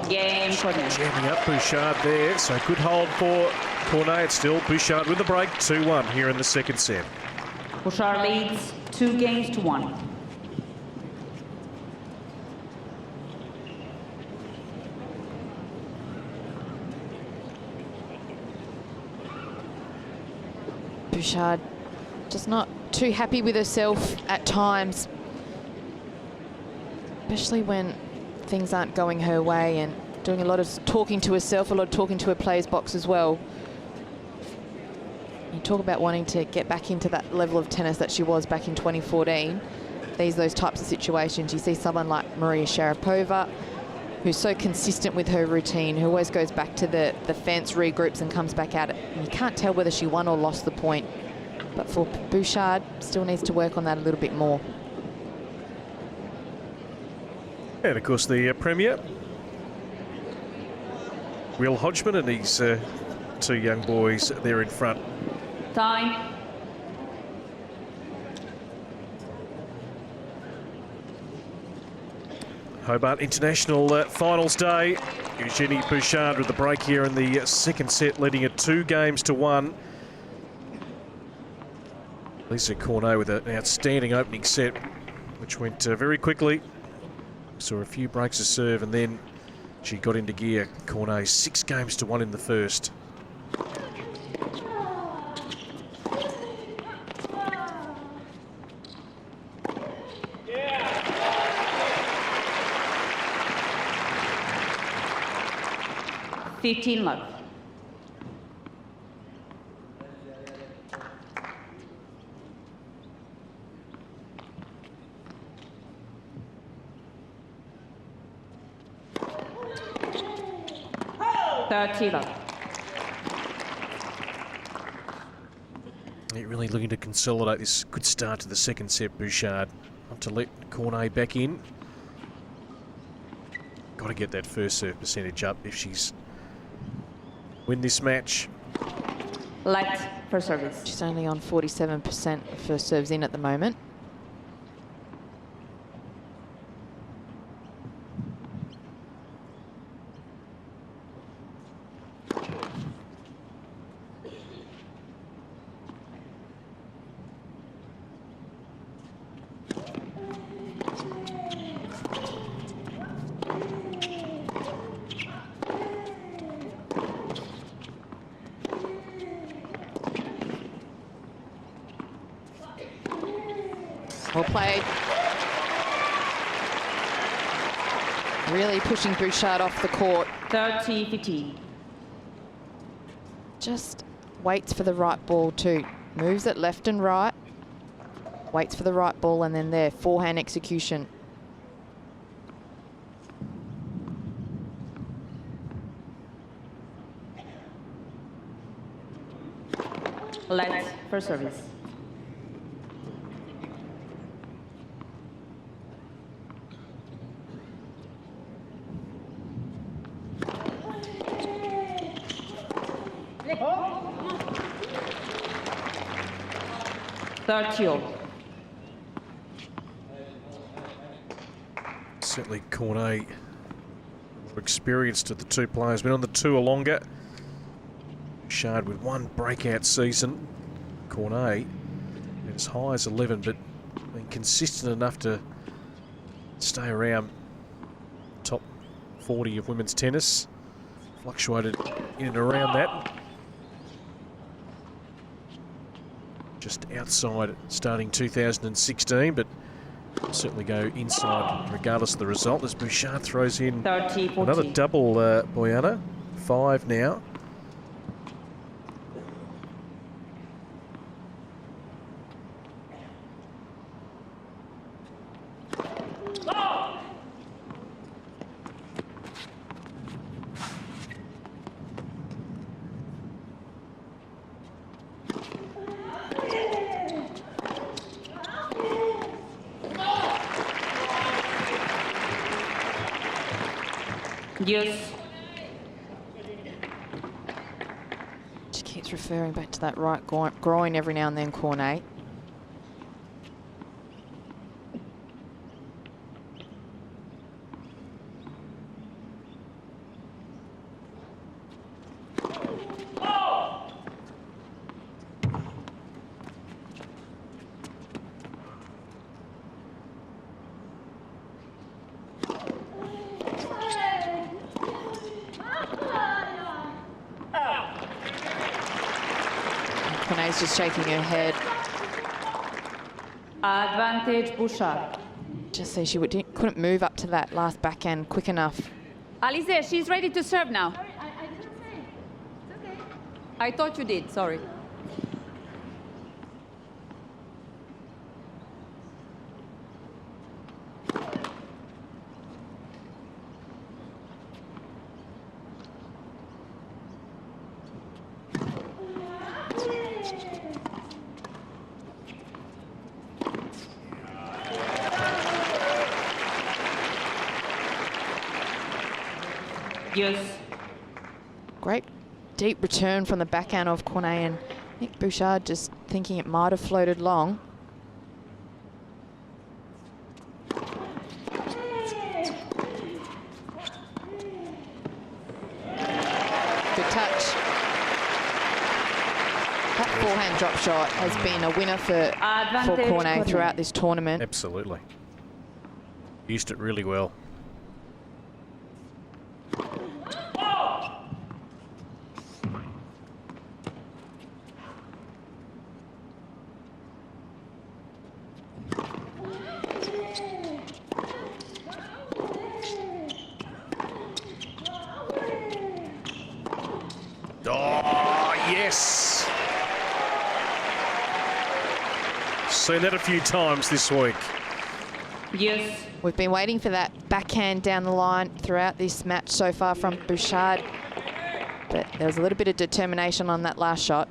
Game Cornet. Jamming up Bouchard there, so good hold for Cornet. It's still Bouchard with the break, 2-1 here in the second set. Bouchard leads 2-1. Bouchard just not too happy with herself at times, especially when things aren't going her way, and doing a lot of talking to herself, a lot of talking to her players box as well. You talk about wanting to get back into that level of tennis that she was back in 2014. Those types of situations. You see someone like Maria Sharapova, who's so consistent with her routine, who always goes back to the fence, regroups and comes back at it. And you can't tell whether she won or lost the point. But for Bouchard, still needs to work on that a little bit more. And of course the Premier, Will Hodgman, and his two young boys there in front. Time. Hobart International Finals Day. Eugenie Bouchard with the break here in the second set, leading it 2-1. Alize Cornet with an outstanding opening set, which went very quickly. Saw a few breaks of serve, and then she got into gear. Cornet 6-1 in the first. Yeah. 15 love. You're really looking to consolidate this good start to the second set, Bouchard. Not to let Cornet back in. Got to get that first serve percentage up if she's win this match. Light for service. She's only on 47% of first serves in at the moment. Well played. Really pushing Bouchard off the court. 30-15. Just waits for the right ball too. Moves it left and right. Waits for the right ball, and then there, forehand execution. Light for service. 30-all. Certainly Cornet, experienced at the two players, been on the tour longer. Bouchard with one breakout season. Cornet as high as 11, but been consistent enough to stay around top 40 of women's tennis. Fluctuated in and around that. Just outside starting 2016, but certainly go inside regardless of the result as Bouchard throws in 30-40. another double, Boyana. 5 now. Yes. She keeps referring back to that right groin every now and then, Cornet. Cornet's just shaking her head. Advantage Bouchard. Just say she couldn't move up to that last backhand quick enough. Alize, she's ready to serve now. I thought you did, sorry. Yes. Great deep return from the backhand of Cornet, and I think Bouchard just thinking it might have floated long. Good touch. That forehand drop shot has been a winner for Cornet throughout this tournament. Absolutely. Used it really well. Oh, yes. Seen that a few times this week. Yes. We've been waiting for that backhand down the line throughout this match so far from Bouchard, but there was a little bit of determination on that last shot.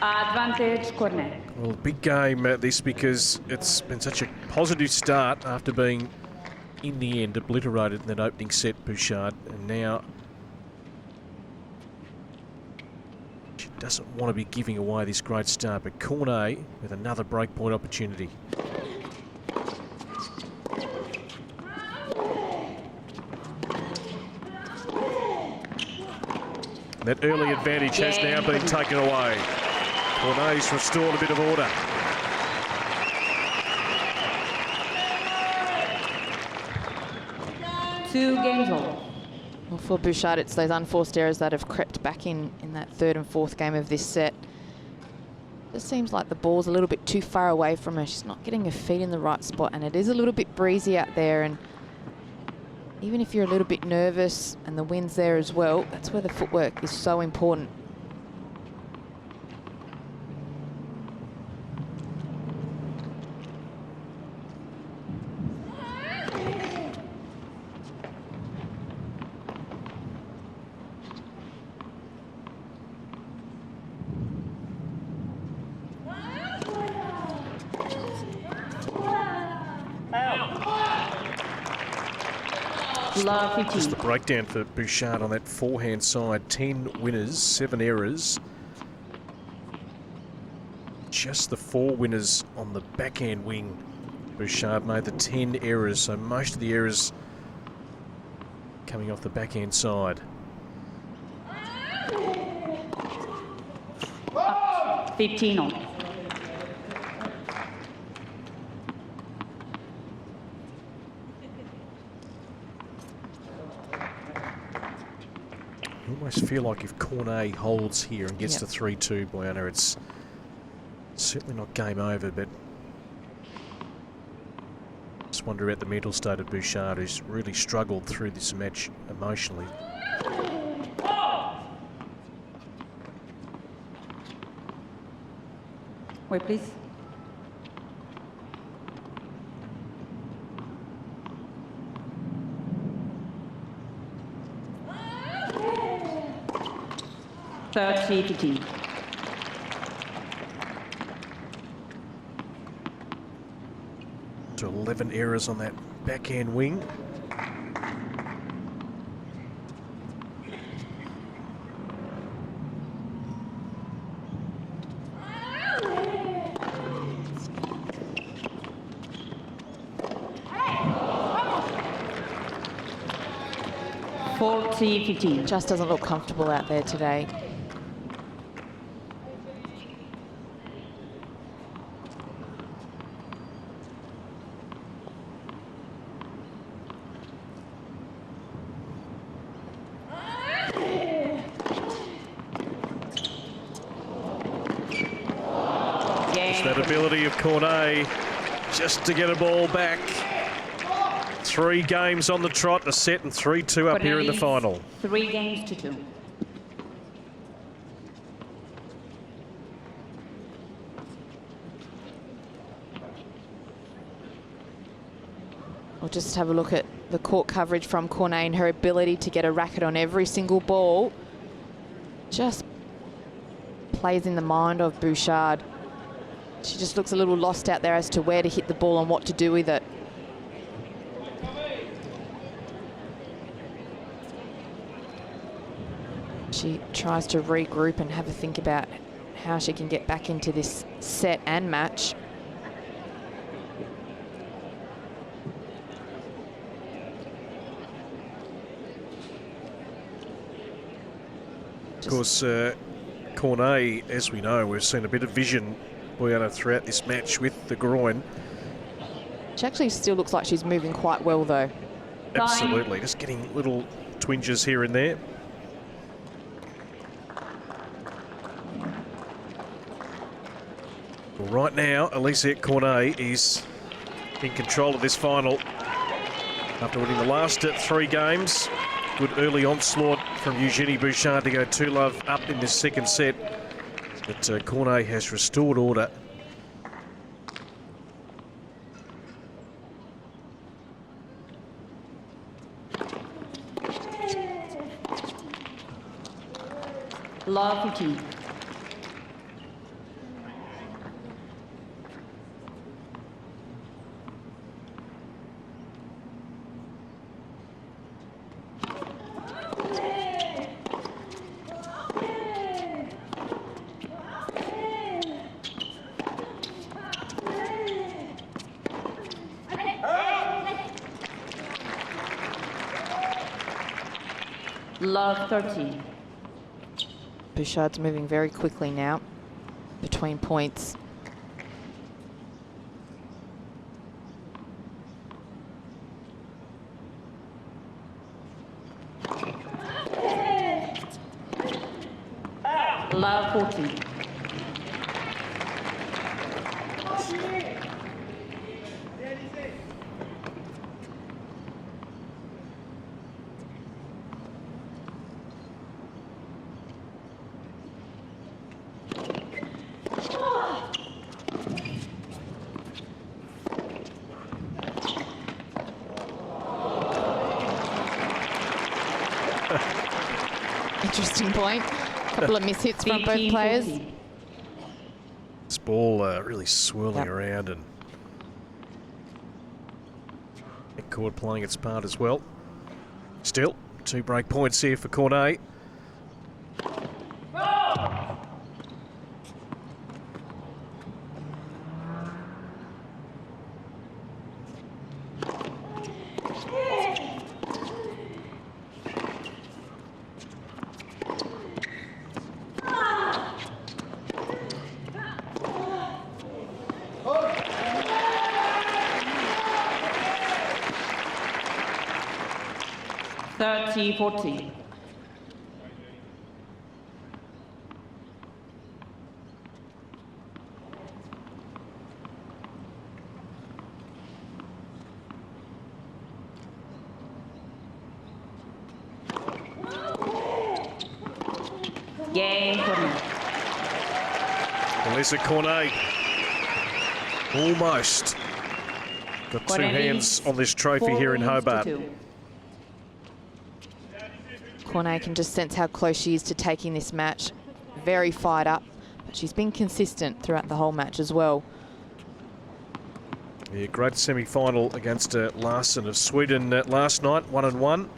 Advantage Cornet. Well, big game this, because it's been such a positive start after being, in the end, obliterated in that opening set, Bouchard. And now she doesn't want to be giving away this great start, but Cornet with another breakpoint opportunity. That early advantage has now been taken away. Cornet's restored a bit of order. Two games all. Well, for Bouchard, it's those unforced errors that have crept back in that third and fourth game of this set. It seems like the ball's a little bit too far away from her. She's not getting her feet in the right spot, and it is a little bit breezy out there. And even if you're a little bit nervous and the wind's there as well, that's where the footwork is so important. Love Just 15. the breakdown for Bouchard on that forehand side. 10 winners, 7 errors. Just the 4 winners on the backhand wing. Bouchard made the 10 errors, so most of the errors coming off the backhand side. 15 on. I almost feel like if Cornet holds here and gets to 3-2, Boyana, it's certainly not game over, but just wonder about the mental state of Bouchard, who's really struggled through this match emotionally. Wait, please. Thirty 15. To 11 errors on that backhand wing. Forty 15. Just doesn't look comfortable out there today. Just that ability of Cornet just to get a ball back. 3 games on the trot, a set, and 3-2 up here in the final. 3 games to 2. We'll just have a look at the court coverage from Cornet and her ability to get a racket on every single ball. Just plays in the mind of Bouchard. She just looks a little lost out there as to where to hit the ball and what to do with it. She tries to regroup and have a think about how she can get back into this set and match. Of course, Cornet, as we know, we've seen a bit of vision throughout this match with the groin. She actually still looks like she's moving quite well, though. Absolutely, just getting little twinges here and there. Well, right now, Alize Cornet is in control of this final after winning the last 3 games. Good early onslaught from Eugenie Bouchard to go 2-love up in this second set. But Cornet has restored order. Love 15. Love 13. Bouchard's moving very quickly now between points. Love 14. Interesting point. A couple of mishits from both players. This ball really swirling around, and court playing its part as well. Still, 2 break points here for Cornet. Thirty 40. Game Cornet. Alize Cornet almost got 2 hands on this trophy here in Hobart. Cornet can just sense how close she is to taking this match. Very fired up, but she's been consistent throughout the whole match as well. Yeah, great semi-final against Larsen of Sweden last night, 1-1.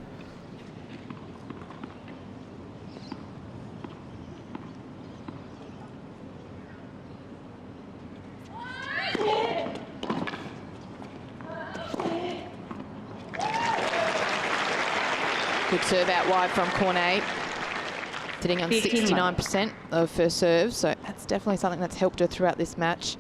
Good serve out wide from Cornet, sitting on 69% of her serve, so that's definitely something that's helped her throughout this match.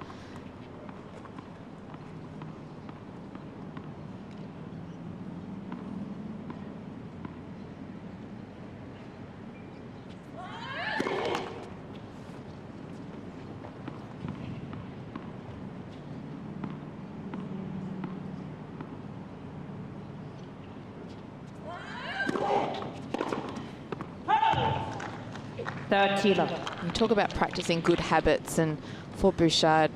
You talk about practicing good habits, and for Bouchard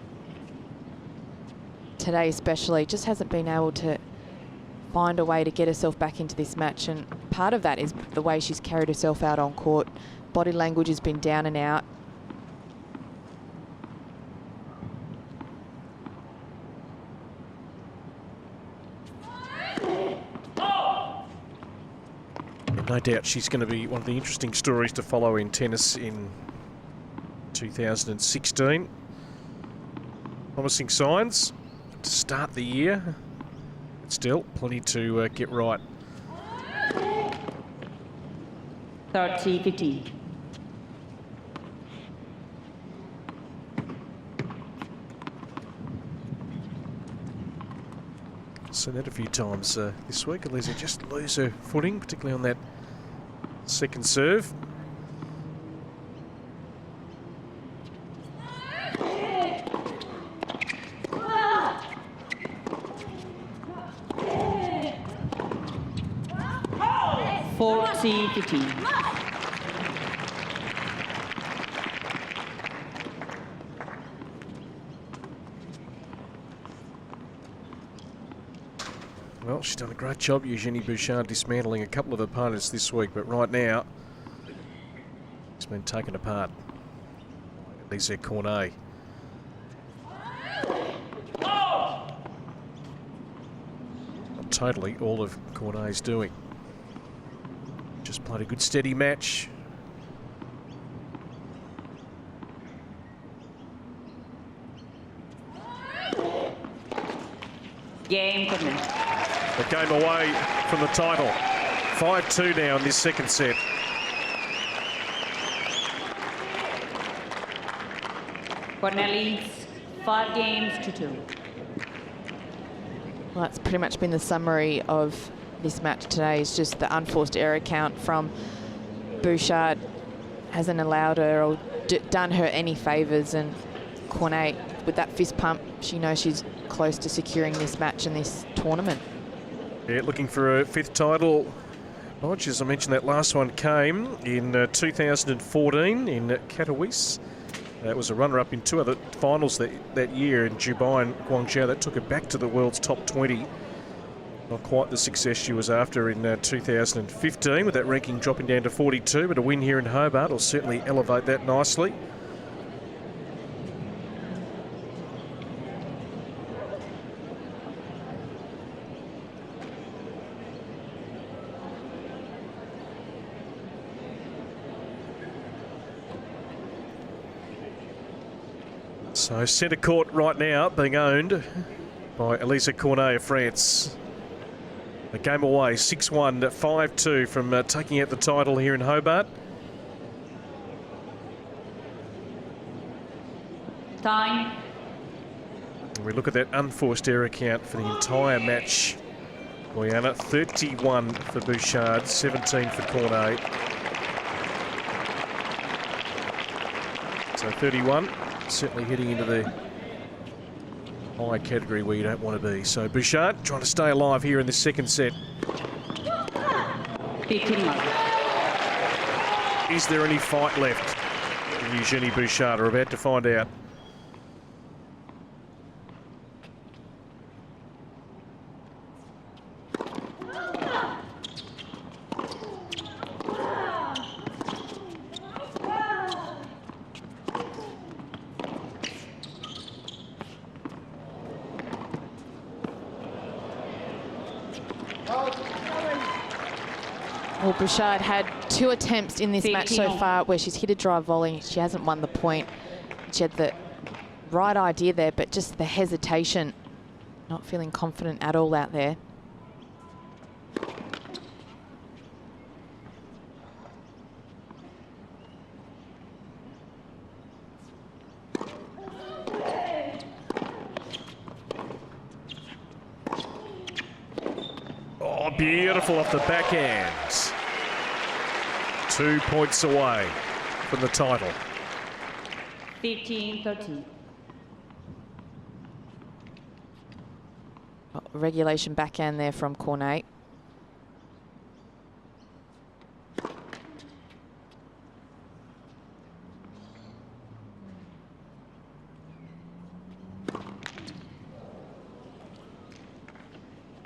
today especially, just hasn't been able to find a way to get herself back into this match, and part of that is the way she's carried herself out on court. Body language has been down and out. No doubt she's going to be one of the interesting stories to follow in tennis in 2016. Promising signs to start the year, but still plenty to get right. 30-15. Seen that a few times this week. Alize just lose her footing, particularly on that second serve. Well, she's done a great job, Eugenie Bouchard, dismantling a couple of opponents this week, but right now, it's been taken apart. Alize Cornet. Not totally all of Cornet's doing. Just played a good steady match. Game Cornet. The game away from the title. 5-2 now in this second set. Cornet 5 games to 2. Well, that's pretty much been the summary of this match today. It's just the unforced error count from Bouchard hasn't allowed her or done her any favours, and Cornet, with that fist pump, she knows she's close to securing this match in this tournament. Yeah, looking for a 5th title. Bodge, as I mentioned, that last one came in 2014 in Katowice. That was a runner-up in 2 other finals that year in Dubai and Guangzhou. That took her back to the world's top 20. Not quite the success she was after in 2015, with that ranking dropping down to 42, but a win here in Hobart will certainly elevate that nicely. So centre court right now being owned by Alize Cornet of France. A game away, 6-1, 5-2 from taking out the title here in Hobart. Time. And we look at that unforced error count for the entire match. Guyana, 31 for Bouchard, 17 for Cornet. So 31, certainly heading into the high category where you don't want to be. So Bouchard trying to stay alive here in the second set. 15 mark. Is there any fight left in Eugenie Bouchard? We're about to find out. Well, Bouchard had 2 attempts in this match so far where she's hit a drive volley. She hasn't won the point. She had the right idea there, but just the hesitation, not feeling confident at all out there. Oh, beautiful off the backhand. 2 points away from the title. 15-13. Oh, regulation backhand there from Cornet.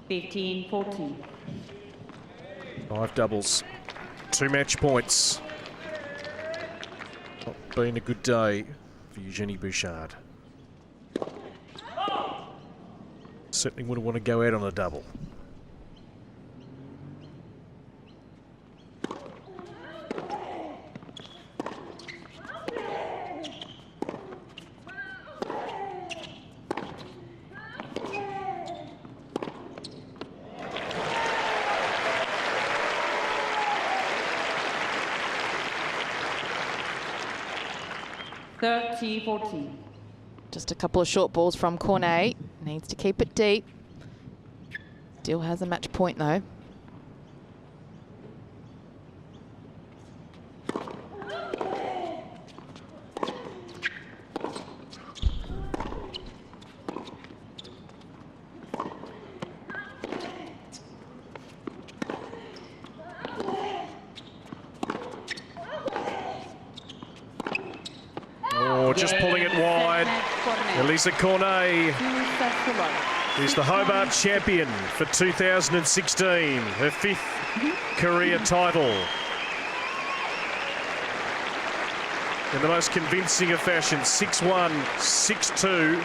(15-14). 5 doubles, 2 match points. Not been a good day for Eugenie Bouchard. Certainly wouldn't want to go out on a double. (30-14). Just a couple of short balls from Cornet. Needs to keep it deep. Still has a match point though. Oh, just pulling it wide. Alize Cornet is the Hobart champion for 2016, her 5th career title. In the most convincing of fashion, 6-1, 6-2.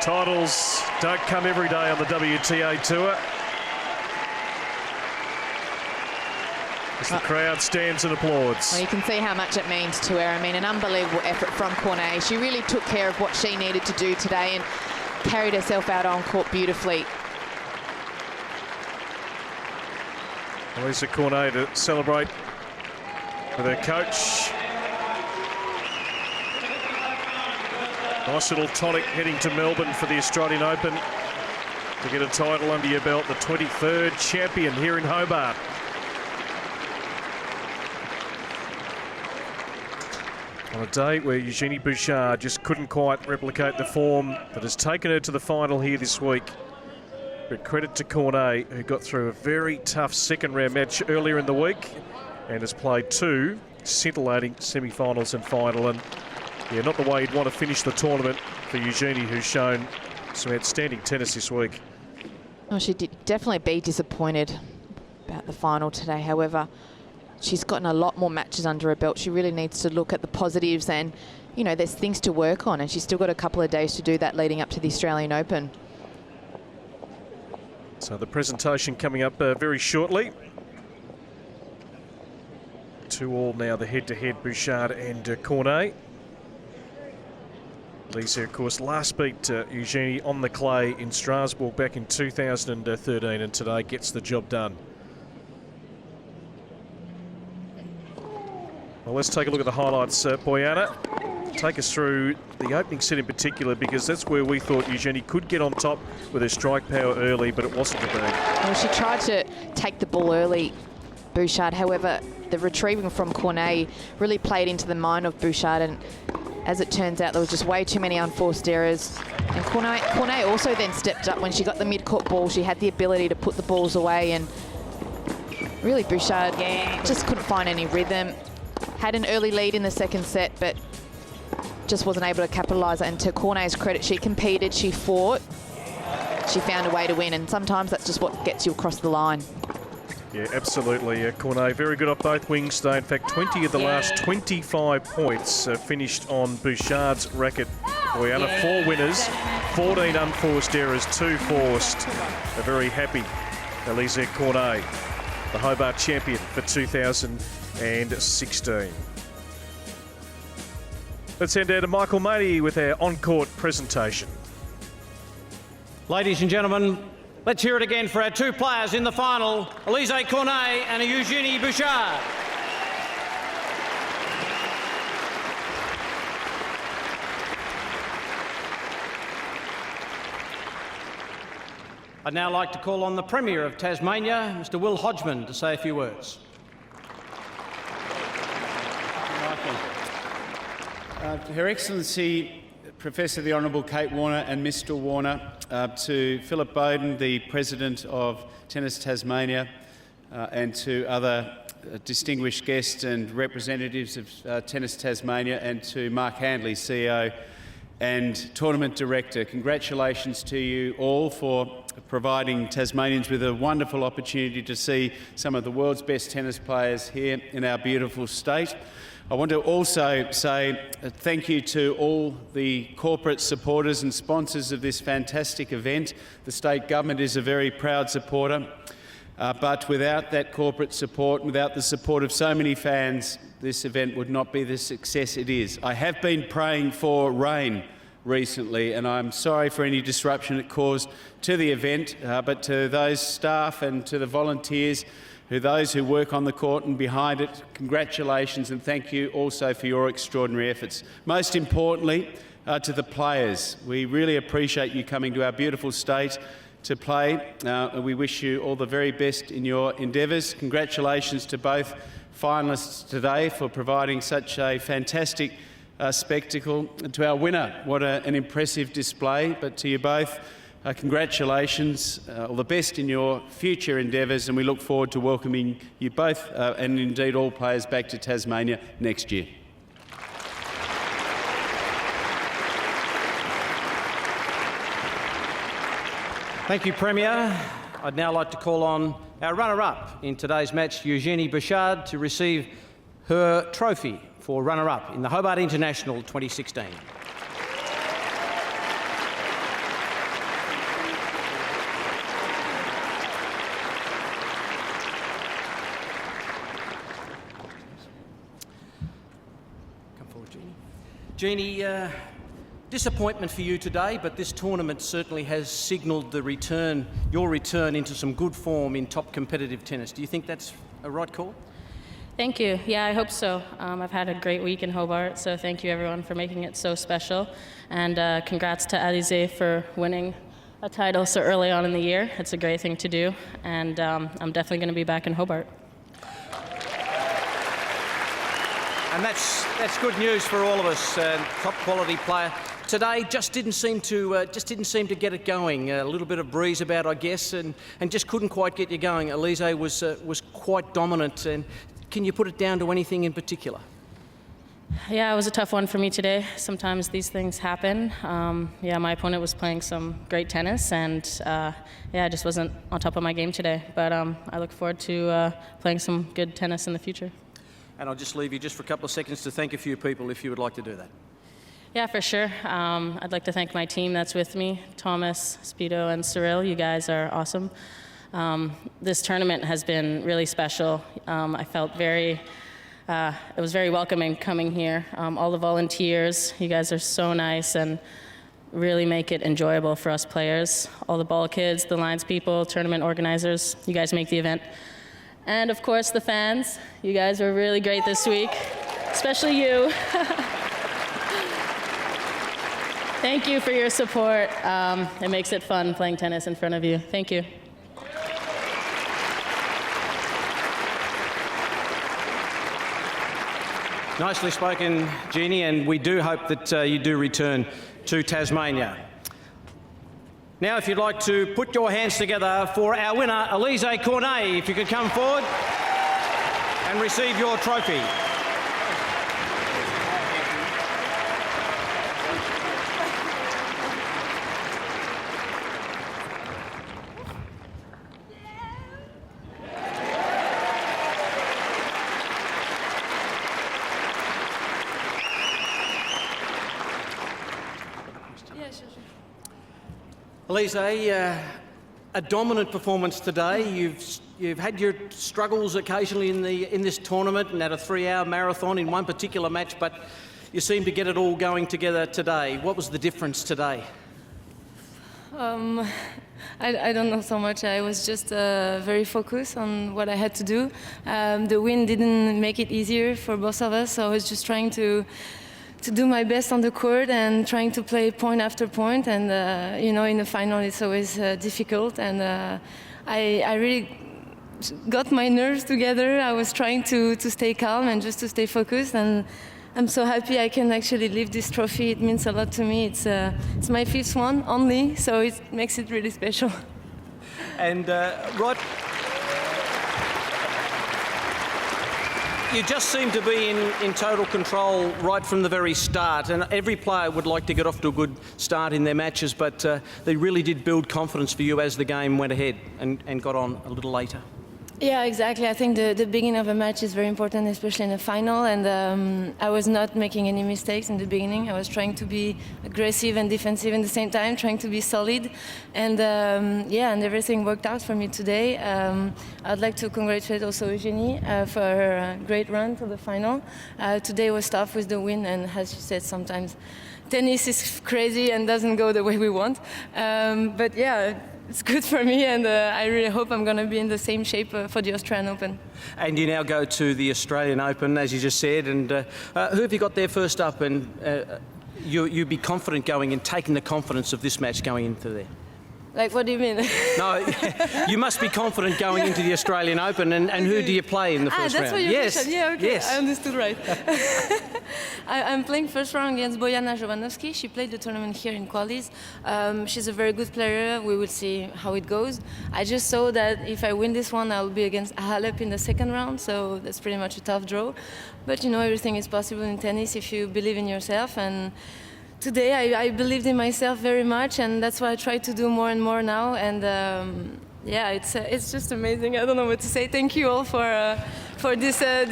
Titles don't come every day on the WTA Tour. As the crowd stands and applauds. Well, you can see how much it means to her. I mean, an unbelievable effort from Cornet. She really took care of what she needed to do today and carried herself out on court beautifully. Alize Cornet to celebrate with her coach. Nice little tonic heading to Melbourne for the Australian Open to get a title under your belt. The 23rd champion here in Hobart. On a day where Eugenie Bouchard just couldn't quite replicate the form that has taken her to the final here this week. But credit to Cornet, who got through a very tough second round match earlier in the week and has played 2 scintillating semi-finals and final. And yeah, not the way you'd want to finish the tournament for Eugenie, who's shown some outstanding tennis this week. Oh, she did definitely be disappointed about the final today. However, she's gotten a lot more matches under her belt. She really needs to look at the positives and, you know, there's things to work on, and she's still got a couple of days to do that leading up to the Australian Open. So the presentation coming up very shortly. 2-2 now, the head-to-head, Bouchard and Cornet. Alize, of course, last beat Eugenie on the clay in Strasbourg back in 2013, and today gets the job done. Well, let's take a look at the highlights, Boyana. Take us through the opening set in particular, because that's where we thought Eugenie could get on top with her strike power early, but it wasn't to be. Well, she tried to take the ball early, Bouchard. However, the retrieving from Cornet really played into the mind of Bouchard, and as it turns out, there was just way too many unforced errors. And Cornet also then stepped up when she got the mid-court ball. She had the ability to put the balls away, and really Bouchard just couldn't find any rhythm. Had an early lead in the second set, but just wasn't able to capitalise. And to Cornet's credit, she competed, she fought, she found a way to win, and sometimes that's just what gets you across the line. Yeah, absolutely. Cornet, very good off both wings today. In fact, 20 of the last 25 points finished on Bouchard's racket. Boyana, 4 winners, 14 unforced errors, 2 forced. A very happy Alize Cornet, the Hobart champion for 2016. Let's head down to Michael Matey with our on-court presentation. Ladies and gentlemen, let's hear it again for our 2 players in the final, Alize Cornet and Eugenie Bouchard. I'd now like to call on the Premier of Tasmania, Mr. Will Hodgman, to say a few words. Her Excellency, Professor the Honourable Kate Warner and Mr Warner, to Philip Bowden, the President of Tennis Tasmania, and to other distinguished guests and representatives of Tennis Tasmania, and to Mark Handley, CEO and Tournament Director. Congratulations to you all for providing Tasmanians with a wonderful opportunity to see some of the world's best tennis players here in our beautiful state. I want to also say thank you to all the corporate supporters and sponsors of this fantastic event. The state government is a very proud supporter, but without that corporate support, without the support of so many fans, this event would not be the success it is. I have been praying for rain recently, and I'm sorry for any disruption it caused to the event, but to those staff and to the volunteers, those who work on the court and behind it, congratulations, and thank you also for your extraordinary efforts. Most importantly, to the players, we really appreciate you coming to our beautiful state to play. We wish you all the very best in your endeavours. Congratulations to both finalists today for providing such a fantastic spectacle. And to our winner, what an impressive display. But to you both, congratulations, all the best in your future endeavours, and we look forward to welcoming you both and indeed all players back to Tasmania next year. Thank you, Premier. I'd now like to call on our runner-up in today's match, Eugenie Bouchard, to receive her trophy for runner-up in the Hobart International 2016. Come forward, Jeannie. Jeannie, disappointment for you today, but this tournament certainly has signalled your return into some good form in top competitive tennis. Do you think that's a right call? Thank you. Yeah, I hope so. I've had a great week in Hobart, so thank you everyone for making it so special. And congrats to Alize for winning a title so early on in the year. It's a great thing to do, and I'm definitely going to be back in Hobart. And that's good news for all of us. Top quality player today just didn't seem to get it going. A little bit of breeze about, I guess, and just couldn't quite get you going. Alize was quite dominant. And can you put it down to anything in particular? Yeah, it was a tough one for me today. Sometimes these things happen. Yeah, my opponent was playing some great tennis, and yeah, I just wasn't on top of my game today. But I look forward to playing some good tennis in the future. And I'll just leave you just for a couple of seconds to thank a few people if you would like to do that. Yeah, for sure. I'd like to thank my team that's with me, Thomas, Speedo, and Cyril. You guys are awesome. This tournament has been really special. I felt very It was very welcoming coming here. All the volunteers, you guys are so nice and really make it enjoyable for us players. All the ball kids, the Lions people, tournament organizers, you guys make the event. And of course the fans, you guys were really great this week, especially you. Thank you for your support. It makes it fun playing tennis in front of you. Thank you. Nicely spoken, Jeannie, and we do hope that you do return to Tasmania. Now, if you'd like to put your hands together for our winner, Alize Cornet, if you could come forward and receive your trophy. Alize, a dominant performance today. You've had your struggles occasionally in this tournament and had a 3-hour marathon in one particular match, but you seem to get it all going together today. What was the difference today? I don't know so much. I was just very focused on what I had to do. The win didn't make it easier for both of us, so I was just trying to do my best on the court and trying to play point after point. And you know, in the final it's always difficult. And I really got my nerves together. I was trying to stay calm and just to stay focused. And I'm so happy I can actually lift this trophy. It means a lot to me. It's my 5th one only, so it makes it really special. And Rod, you just seem to be in total control right from the very start, and every player would like to get off to a good start in their matches, but they really did build confidence for you as the game went ahead and got on a little later. Yeah, exactly. I think the beginning of a match is very important, especially in the final. And I was not making any mistakes in the beginning. I was trying to be aggressive and defensive at the same time, trying to be solid. And yeah, and everything worked out for me today. I'd like to congratulate also Eugenie for her great run to the final. Today was tough with the win, and as you said, sometimes tennis is crazy and doesn't go the way we want. But yeah, it's good for me, and I really hope I'm going to be in the same shape for the Australian Open. And you now go to the Australian Open, as you just said, and who have you got there first up? And you'd be confident going and taking the confidence of this match going into there? Like, what do you mean? No, you must be confident going into the Australian Open, and who do you play in the first round? That's what your question. Yeah, okay, yes. I understood right. I'm playing first round against Bojana Jovanovski. She played the tournament here in Qualis. She's a very good player. We will see how it goes. I just saw that if I win this one, I'll be against Halep in the second round, so that's pretty much a tough draw. But you know, everything is possible in tennis if you believe in yourself. And today I believed in myself very much, and that's what I try to do more and more now. And yeah, it's just amazing. I don't know what to say. Thank you all for this day.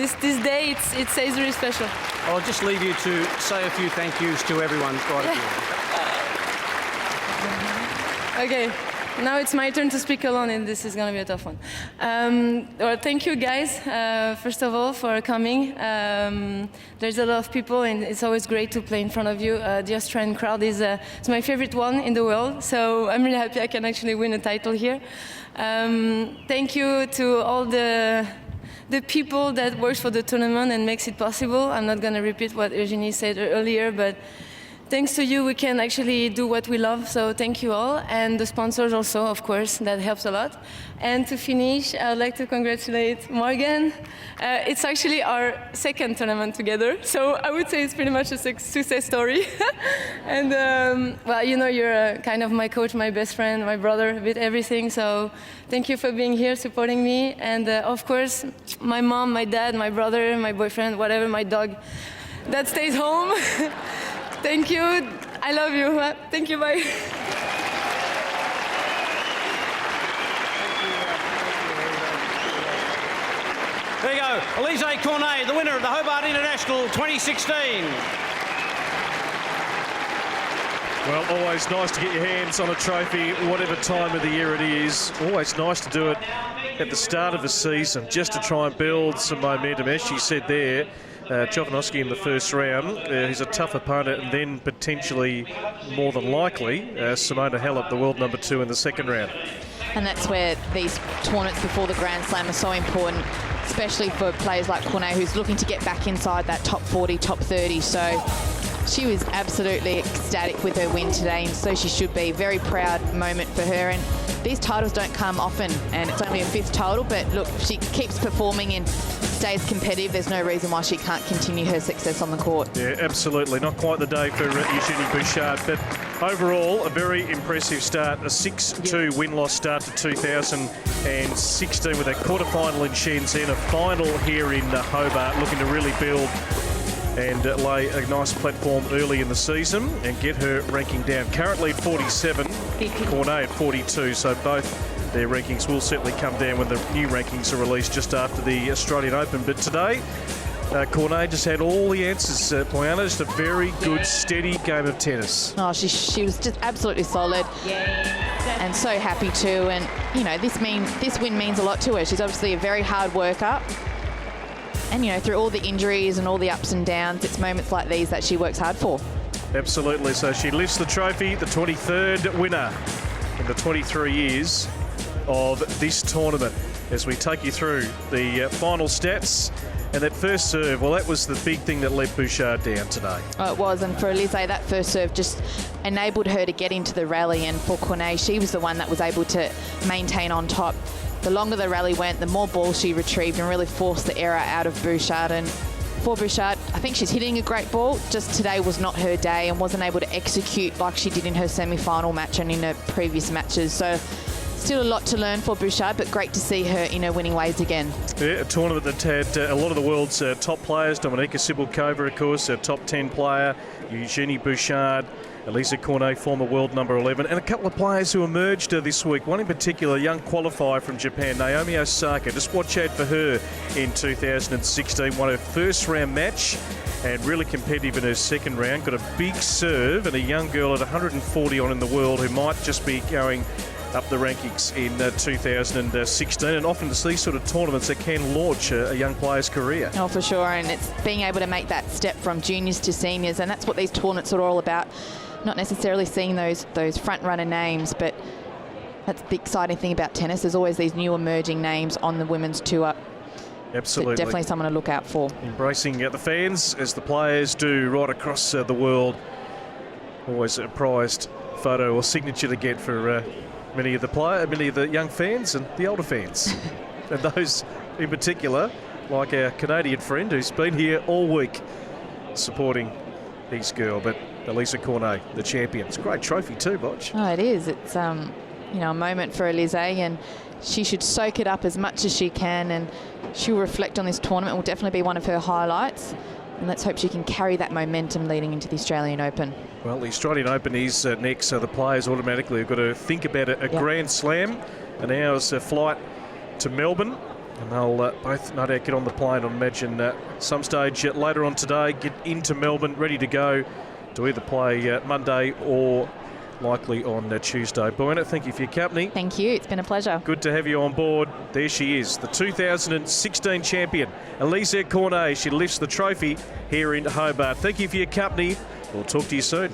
It stays really special. I'll just leave you to say a few thank yous to everyone right at the end. Okay. Now it's my turn to speak alone, and this is going to be a tough one. Well, thank you guys, first of all, for coming. There's a lot of people, and it's always great to play in front of you. The Australian crowd is it's my favorite one in the world, so I'm really happy I can actually win a title here. Thank you to all the people that works for the tournament and makes it possible. I'm not going to repeat what Eugenie said earlier, but thanks to you, we can actually do what we love, so thank you all. And the sponsors also, of course, that helps a lot. And to finish, I'd like to congratulate Morgan. It's actually our second tournament together, so I would say it's pretty much a success story. And, well, you know, you're kind of my coach, my best friend, my brother, a bit everything, so thank you for being here, supporting me. And, of course, my mom, my dad, my brother, my boyfriend, whatever, my dog, that stays home. Thank you. I love you. Thank you. Bye. There you go. Alize Cornet, the winner of the Hobart International 2016. Well, always nice to get your hands on a trophy, whatever time of the year it is. Always nice to do it at the start of the season, just to try and build some momentum. As she said there, Jovanovski in the first round, he's a tough opponent, and then potentially, more than likely, Simona Halep, the world number 2 in the second round. And that's where these tournaments before the Grand Slam are so important, especially for players like Cornet, who's looking to get back inside that top 40, top 30. So she was absolutely ecstatic with her win today, and so she should be. Very proud moment for her. And these titles don't come often, and it's only a 5th title, but look, if she keeps performing and stays competitive, there's no reason why she can't continue her success on the court. Yeah, absolutely. Not quite the day for Eugenie Bouchard, but overall, a very impressive start. A 6-2 win-loss start to 2016 with a quarterfinal in Shenzhen, a final here in Hobart, looking to really build and lay a nice platform early in the season and get her ranking down. Currently at 47, Cornet at 42, so both their rankings will certainly come down when the new rankings are released just after the Australian Open. But today, Cornet just had all the answers, Poyana. Just a very good, steady game of tennis. Oh, she was just absolutely solid and so happy too. And, you know, this win means a lot to her. She's obviously a very hard worker. And, you know, through all the injuries and all the ups and downs, it's moments like these that she works hard for. Absolutely. So she lifts the trophy, the 23rd winner in the 23 years of this tournament. As we take you through the final stats and that first serve, well, that was the big thing that let Bouchard down today. Oh, it was, and for Alize, that first serve just enabled her to get into the rally, and for Cornet, she was the one that was able to maintain on top. The longer the rally went, the more balls she retrieved and really forced the error out of Bouchard. And for Bouchard, I think she's hitting a great ball. Just today was not her day and wasn't able to execute like she did in her semi-final match and in her previous matches. So still a lot to learn for Bouchard, but great to see her in her winning ways again. Yeah, a tournament that had a lot of the world's top players. Dominika Sibylkova, of course, a top 10 player. Eugenie Bouchard, Alize Cornet, former world number 11, and a couple of players who emerged this week. One in particular, a young qualifier from Japan, Naomi Osaka. Just watch out for her in 2016. Won her first round match and really competitive in her second round. Got a big serve, and a young girl at 140 on in the world who might just be going up the rankings in 2016, and often it's these sort of tournaments that can launch a young player's career. Oh, for sure, and it's being able to make that step from juniors to seniors, and that's what these tournaments are all about. Not necessarily seeing those front runner names, but that's the exciting thing about tennis. There's always these new emerging names on the women's tour. Absolutely. So definitely someone to look out for. Embracing the fans as the players do right across the world. Always a prized photo or signature to get for many of the young fans and the older fans. And those in particular, like our Canadian friend who's been here all week supporting his girl, but Alize Cornet, the champion. It's a great trophy too, Botch. Oh, it is. It's you know, a moment for Alize, and she should soak it up as much as she can, and she'll reflect on this tournament. It will definitely be one of her highlights, and let's hope she can carry that momentum leading into the Australian Open. Well, the Australian Open is next, so the players automatically have got to think about a Grand Slam, an hour's flight to Melbourne, and they'll both no doubt get on the plane, I imagine, some stage later on today, get into Melbourne, ready to go to either play Monday or likely on Tuesday. Boyana, thank you for your company. Thank you. It's been a pleasure. Good to have you on board. There she is, the 2016 champion, Alize Cornet. She lifts the trophy here in Hobart. Thank you for your company. We'll talk to you soon.